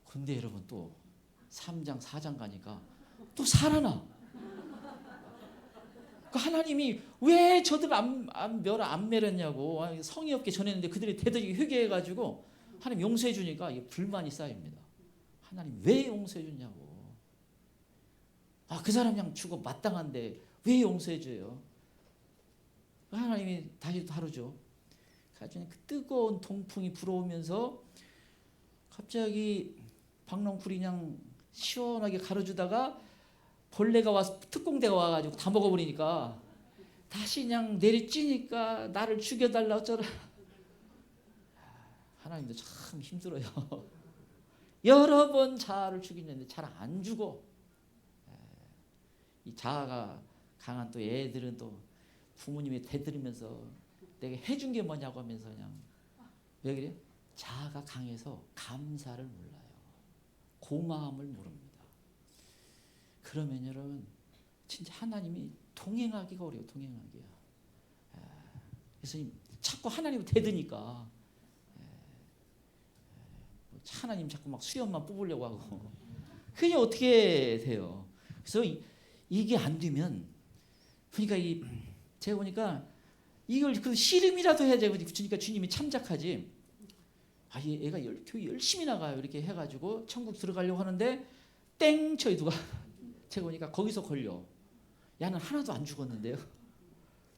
근데 여러분 또 3장 4장 가니까 또 살아나. 하나님이 왜 저들 안 매렸냐고 성의 없게 전했는데 그들이 대들이 회개해가지고 하나님 용서해 주니까 이게 불만이 쌓입니다. 하나님 왜 용서해 줬냐고. 그 사람 그냥 죽어 마땅한데 왜 용서해 줘요. 하나님이 다시 다루죠. 그 뜨거운 동풍이 불어오면서 갑자기 박넝쿨이 그냥 시원하게 가려주다가 벌레가 와서 특공대가 와가지고 다 먹어버리니까 다시 그냥 내리찌니까 나를 죽여달라 어쩌라. 하나님도 참 힘들어요. 여러 번 자아를 죽이는데 잘 안 죽어. 이 자아가 강한 또 애들은 또 부모님이 대들으면서 내가 해준 게 뭐냐고 하면서 그냥 왜 그래요? 자아가 강해서 감사를 몰라요. 고마움을 모릅니다. 그러면 여러분 진짜 하나님이 동행하기가 어려워요. 동행하기가. 그래서 자꾸 하나님을 대드니까 하나님 자꾸 막 수염만 뽑으려고 하고 그게 어떻게 돼요. 그래서 이게 안 되면 그러니까 제가 보니까 이걸 그 씨름이라도 해야 되고 그러니까 주님이 참작하지. 얘가 교회 열심히 나가요. 이렇게 해가지고 천국 들어가려고 하는데 땡 쳐요 누가. 제가 보니까 거기서 걸려. 야는 하나도 안 죽었는데요.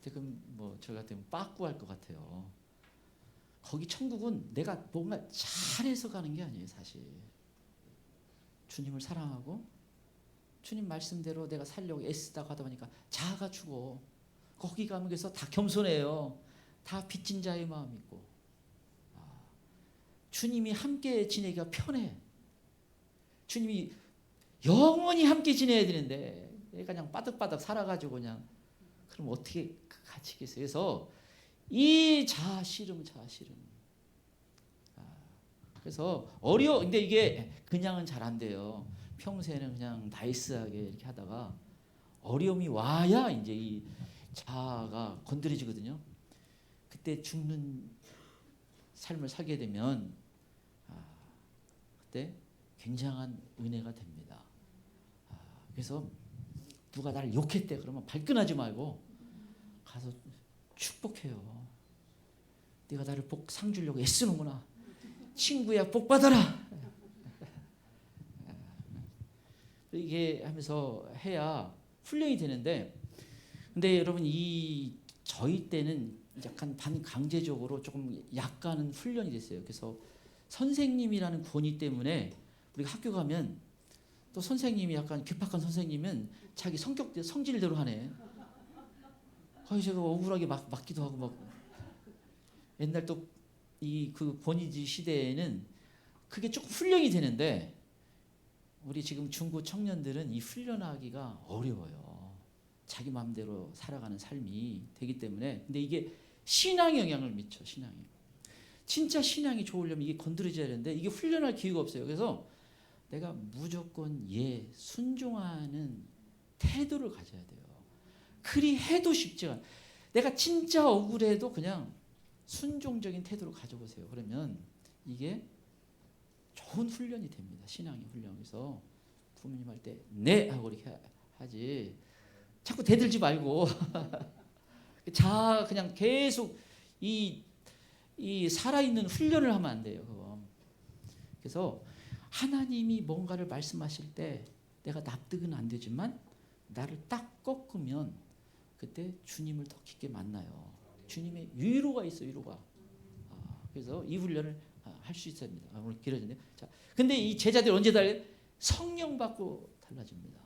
그럼 뭐 저 같으면 빠꾸할 것 같아요. 거기 천국은 내가 뭔가 잘해서 가는 게 아니에요. 사실 주님을 사랑하고 주님 말씀대로 내가 살려고 애쓰다가 하다 보니까 자아가 죽어. 거기 가면 그래서 다 겸손해요. 다 빚진 자의 마음이 있고 주님이 함께 지내기가 편해. 주님이 영원히 함께 지내야 되는데 내가 그냥 빠득빠득 살아가지고 그냥 그럼 어떻게 같이 있겠어요. 그래서 이 자아 씨름. 그래서 근데 이게 그냥은 잘 안 돼요. 평소에는 그냥 나이스하게 이렇게 하다가 어려움이 와야 이제 이 자아가 건드려지거든요. 그때 죽는 삶을 살게 되면 그때 굉장한 은혜가 됩니다. 그래서 누가 나를 욕했대 그러면 발끈하지 말고 가서 축복해요. 네가 나를 상 주려고 애쓰는구나. 친구야, 복 받아라. 이게 하면서 해야 훈련이 되는데, 근데 여러분 저희 때는 약간 반강제적으로 조금 약간은 훈련이 됐어요. 그래서 선생님이라는 권위 때문에 우리가 학교 가면 또 선생님이 약간 괴팍한 선생님은 자기 성질대로 하네. 거의 제가 억울하게 맞기도 하고 막. 옛날 또 그 권위지 시대에는 그게 조금 훈련이 되는데 우리 지금 중고 청년들은 이 훈련하기가 어려워요. 자기 마음대로 살아가는 삶이 되기 때문에. 근데 이게 신앙에 영향을 미쳐. 신앙이. 진짜 신앙이 좋으려면 이게 건드려져야 되는데 이게 훈련할 기회가 없어요. 그래서 내가 무조건 순종하는 태도를 가져야 돼요. 그리 해도 쉽지가 않아요. 내가 진짜 억울해도 그냥 순종적인 태도를 가져보세요. 그러면 이게 좋은 훈련이 됩니다. 신앙의 훈련. 그래서 부모님 할 때 네 하고 이렇게 하지 자꾸 대들지 말고 그냥 계속 이 살아있는 훈련을 하면 안 돼요. 그거. 그래서 하나님이 뭔가를 말씀하실 때 내가 납득은 안 되지만 나를 딱 꺾으면 그때 주님을 더 깊게 만나요. 주님의 위로가 있어요. 위로가. 그래서 이 훈련을 할 수 있어야 합니다. 오늘 길어졌네요. 자, 근데 이 제자들이 언제 달라요? 성령 받고 달라집니다.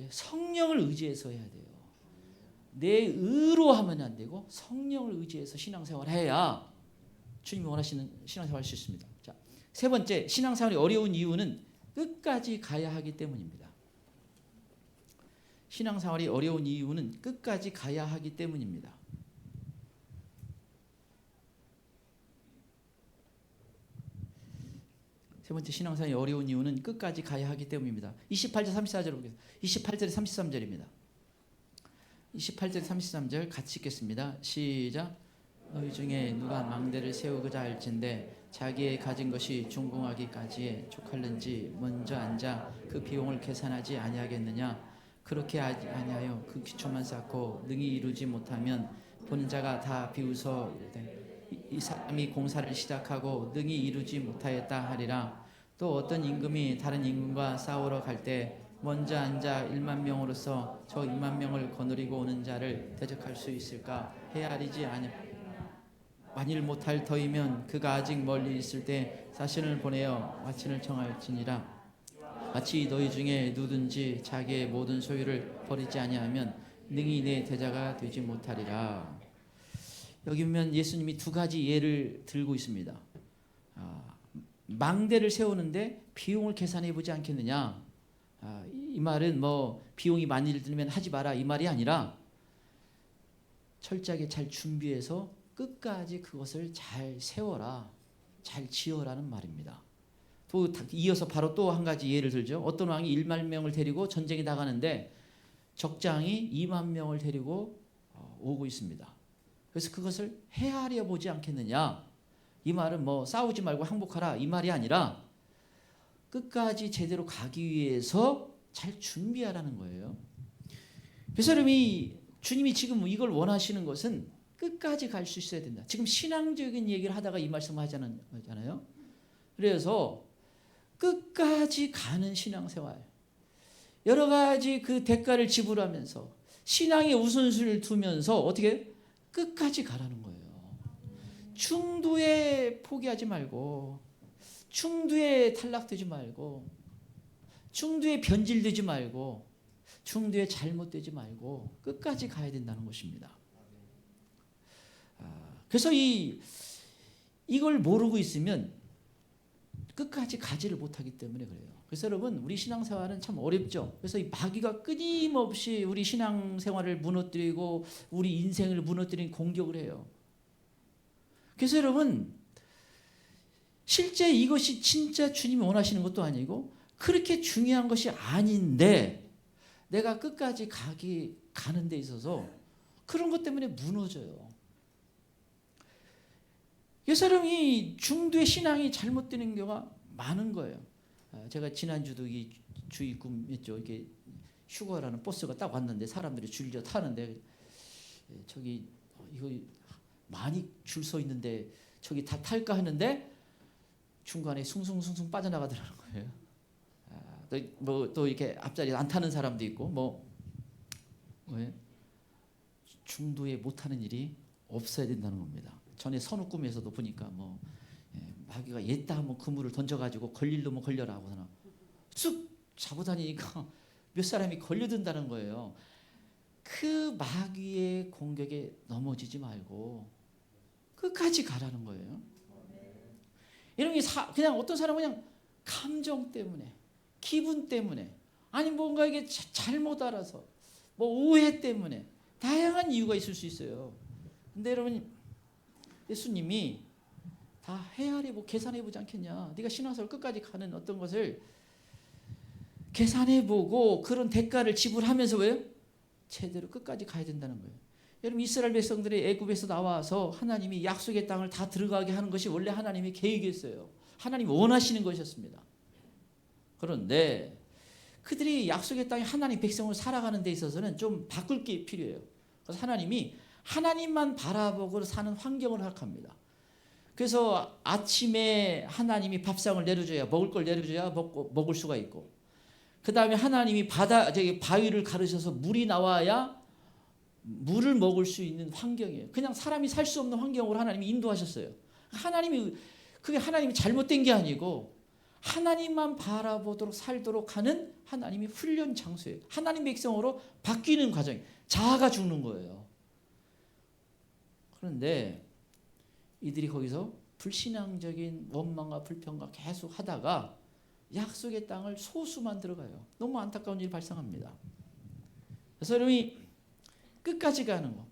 성령을 의지해서 해야 돼요. 내 의로 하면 안 되고 성령을 의지해서 신앙생활을 해야 주님이 원하시는 신앙생활을 할 수 있습니다. 자, 세 번째, 신앙생활이 어려운 이유는 끝까지 가야 하기 때문입니다. 신앙생활이 어려운 이유는 끝까지 가야 하기 때문입니다. 세 번째, 신앙생활이 어려운 이유는 끝까지 가야 하기 때문입니다. 28절 34절을 보겠습니다. 28절에 33절입니다. 28절 33절 같이 읽겠습니다. 시작. 너희 중에 누가 망대를 세우고자 할진대 자기의 가진 것이 중궁하기까지에 족할는지 먼저 앉아 그 비용을 계산하지 아니하겠느냐. 그렇게 아니하여 그 기초만 쌓고 능히 이루지 못하면 보는 자가 다 비웃어 이 사람이 공사를 시작하고 능히 이루지 못하였다 하리라. 또 어떤 임금이 다른 임금과 싸우러 갈 때 먼저 앉아 1만 명으로서 저 2만 명을 거느리고 오는 자를 대적할 수 있을까 헤아리지 아니. 만일 못할 터이면 그가 아직 멀리 있을 때 사신을 보내어 마친을 청하였지니라. 마치 너희 중에 누구든지 자기의 모든 소유를 버리지 아니하면 능히 내 대자가 되지 못하리라. 여기 보면 예수님이 두 가지 예를 들고 있습니다. 망대를 세우는데 비용을 계산해 보지 않겠느냐. 이 말은 뭐 비용이 많이 들면 하지 마라 이 말이 아니라 철저하게 잘 준비해서 끝까지 그것을 잘 세워라, 잘 지어라는 말입니다. 또 이어서 바로 또 한 가지 예를 들죠. 어떤 왕이 1만 명을 데리고 전쟁에 나가는데 적장이 2만 명을 데리고 오고 있습니다. 그래서 그것을 헤아려 보지 않겠느냐. 이 말은 뭐 싸우지 말고 항복하라 이 말이 아니라 끝까지 제대로 가기 위해서 잘 준비하라는 거예요. 그래서 주님이 지금 이걸 원하시는 것은 끝까지 갈 수 있어야 된다. 지금 신앙적인 얘기를 하다가 이 말씀을 하잖아요. 그래서 끝까지 가는 신앙생활, 여러 가지 그 대가를 지불하면서 신앙의 우선순위를 두면서 어떻게 끝까지 가라는 거예요. 중도에 포기하지 말고, 중도에 탈락되지 말고, 중도에 변질되지 말고, 중도에 잘못되지 말고 끝까지 가야 된다는 것입니다. 그래서 이걸 모르고 있으면 끝까지 가지를 못하기 때문에 그래요. 그래서 여러분, 우리 신앙생활은 참 어렵죠. 그래서 이 마귀가 끊임없이 우리 신앙생활을 무너뜨리고 우리 인생을 무너뜨리는 공격을 해요. 그래서 여러분, 실제 이것이 진짜 주님이 원하시는 것도 아니고 그렇게 중요한 것이 아닌데 내가 끝까지 가는 데 있어서 그런 것 때문에 무너져요. 이 사람이 중도의 신앙이 잘못되는 경우가 많은 거예요. 제가 지난주도 이 주입금했죠. 이게 휴가라는 버스가 딱 왔는데 사람들이 줄져 타는데 저기 이거 많이 줄 서 있는데 저기 다 탈까 하는데 중간에 숭숭숭숭 빠져나가더라는 거예요. 또 이렇게 앞자리에 안 타는 사람도 있고 왜 중도에 못 하는 일이 없어야 된다는 겁니다. 전에 선우 꿈에서도 보니까 마귀가 옛다 하면 그물을 던져가지고 걸릴 놈은 걸려라 하고서는 쑥 자고 다니니까 몇 사람이 걸려든다는 거예요. 그 마귀의 공격에 넘어지지 말고 끝까지 가라는 거예요. 이런 게 그냥 어떤 사람은 그냥 감정 때문에, 기분 때문에, 아니 뭔가 이게 잘못 알아서, 오해 때문에 다양한 이유가 있을 수 있어요. 근데 여러분, 예수님이 다 헤아려 계산해 보지 않겠냐? 네가 신앙생활 끝까지 가는 어떤 것을 계산해 보고 그런 대가를 지불하면서 왜요? 제대로 끝까지 가야 된다는 거예요. 여러분, 이스라엘 백성들이 애굽에서 나와서 하나님이 약속의 땅을 다 들어가게 하는 것이 원래 하나님의 계획이었어요. 하나님이 원하시는 것이었습니다. 그런데 그들이 약속의 땅에 하나님 백성으로 살아가는 데 있어서는 좀 바꿀 게 필요해요. 그래서 하나님이 하나님만 바라보고 사는 환경을 허락합니다. 그래서 아침에 하나님이 밥상을 내려줘야, 먹을 걸 내려줘야 먹을 수가 있고, 그 다음에 하나님이 바위를 가르셔서 물이 나와야 물을 먹을 수 있는 환경이에요. 그냥 사람이 살 수 없는 환경으로 하나님이 인도하셨어요. 그게 하나님이 잘못된 게 아니고 하나님만 바라보도록 살도록 하는 하나님이 훈련 장소예요. 하나님 백성으로 바뀌는 과정이, 자아가 죽는 거예요. 그런데 이들이 거기서 불신앙적인 원망과 불평과 계속 하다가 약속의 땅을 소수만 들어가요. 너무 안타까운 일이 발생합니다. 그래서 여러분이 끝까지 가는 거.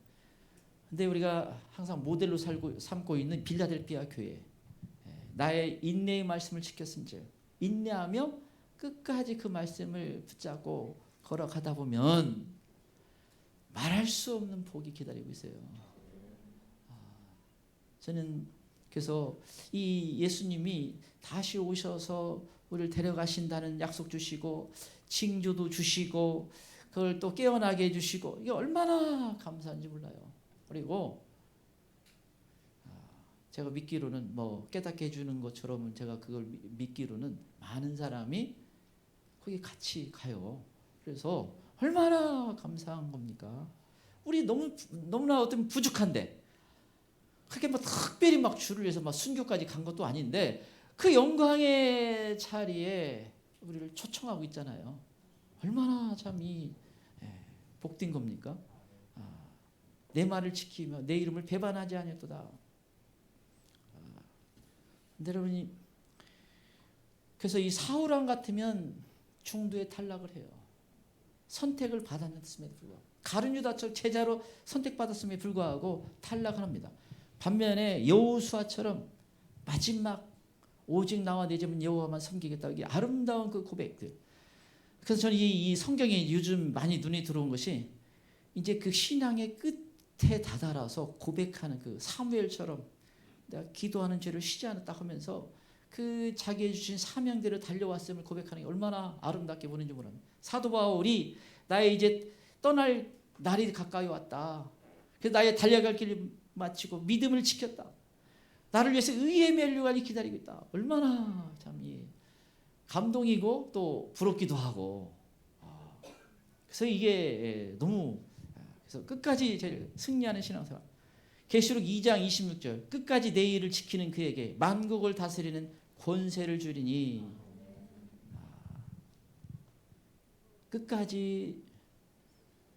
근데 우리가 항상 모델로 삼고 있는 빌라델피아 교회, 나의 인내의 말씀을 지켰은즉, 인내하며 끝까지 그 말씀을 붙잡고 걸어가다 보면 말할 수 없는 복이 기다리고 있어요. 저는 그래서 이 예수님이 다시 오셔서 우리를 데려가신다는 약속 주시고 징조도 주시고 그걸 또 깨어나게 해주시고, 이게 얼마나 감사한지 몰라요. 그리고 제가 믿기로는 깨닫게 해주는 것처럼 제가 그걸 믿기로는 많은 사람이 거기 같이 가요. 그래서 얼마나 감사한 겁니까? 우리 너무나 어떤 부족한데, 그렇게 특별히 줄을 위해서 순교까지 간 것도 아닌데 그 영광의 자리에 우리를 초청하고 있잖아요. 얼마나 참 복된 겁니까? 내 말을 지키며 내 이름을 배반하지 아니었도다. 근데 여러분이 그래서 이 사울왕 같으면 중도에 탈락을 해요. 선택을 받았음에도 불구하고, 가룟 유다처럼 제자로 선택받았음에 불구하고 탈락을 합니다. 반면에 여호수아처럼 마지막 오직 나와 내 집은 여호와만 섬기겠다, 이게 아름다운 그 고백들. 그래서 저는 이 성경에 요즘 많이 눈에 들어온 것이 이제 그 신앙의 끝에 다다라서 고백하는 그 사무엘처럼 내가 기도하는 죄를 쉬지 않았다 하면서 그 자기의 주신 사명대로 달려왔음을 고백하는 게 얼마나 아름답게 보는지 모릅니다. 사도 바울이 나의 이제 떠날 날이 가까이 왔다. 그래서 나의 달려갈 길을 마치고 믿음을 지켰다. 나를 위해서 의의 면류관이 기다리고 있다. 얼마나 참 감동이고 또 부럽기도 하고. 그래서 이게 너무, 그래서 끝까지 제일 승리하는 신앙생활. 계시록 2장 26절, 끝까지 내 일을 지키는 그에게 만국을 다스리는 권세를 주리니. 끝까지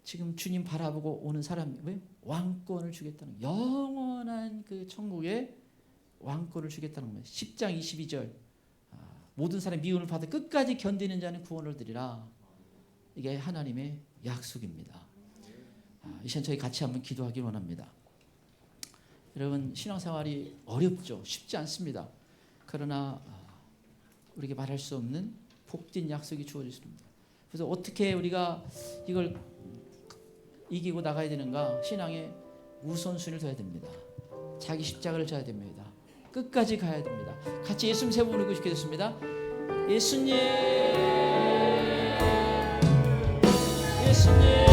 지금 주님 바라보고 오는 사람이 왜? 왕권을 주겠다는, 영원한 그 천국의 왕권을 주겠다는 거예요. 10장 22절, 모든 사람이 미움을 받아 끝까지 견디는 자는 구원을 얻으리라. 이게 하나님의 약속입니다. 이 시간 저희 같이 한번 기도하기 원합니다. 여러분, 신앙생활이 어렵죠. 쉽지 않습니다. 그러나 우리에게 말할 수 없는 복된 약속이 주어졌습니다. 그래서 어떻게 우리가 이걸 이기고 나가야 되는가? 신앙의 우선순위를 둬야 됩니다. 자기 십자가를 져야 됩니다. 끝까지 가야 됩니다. 같이 예수님 세 번 부르고 싶겠습니다. 예수님, 예수님.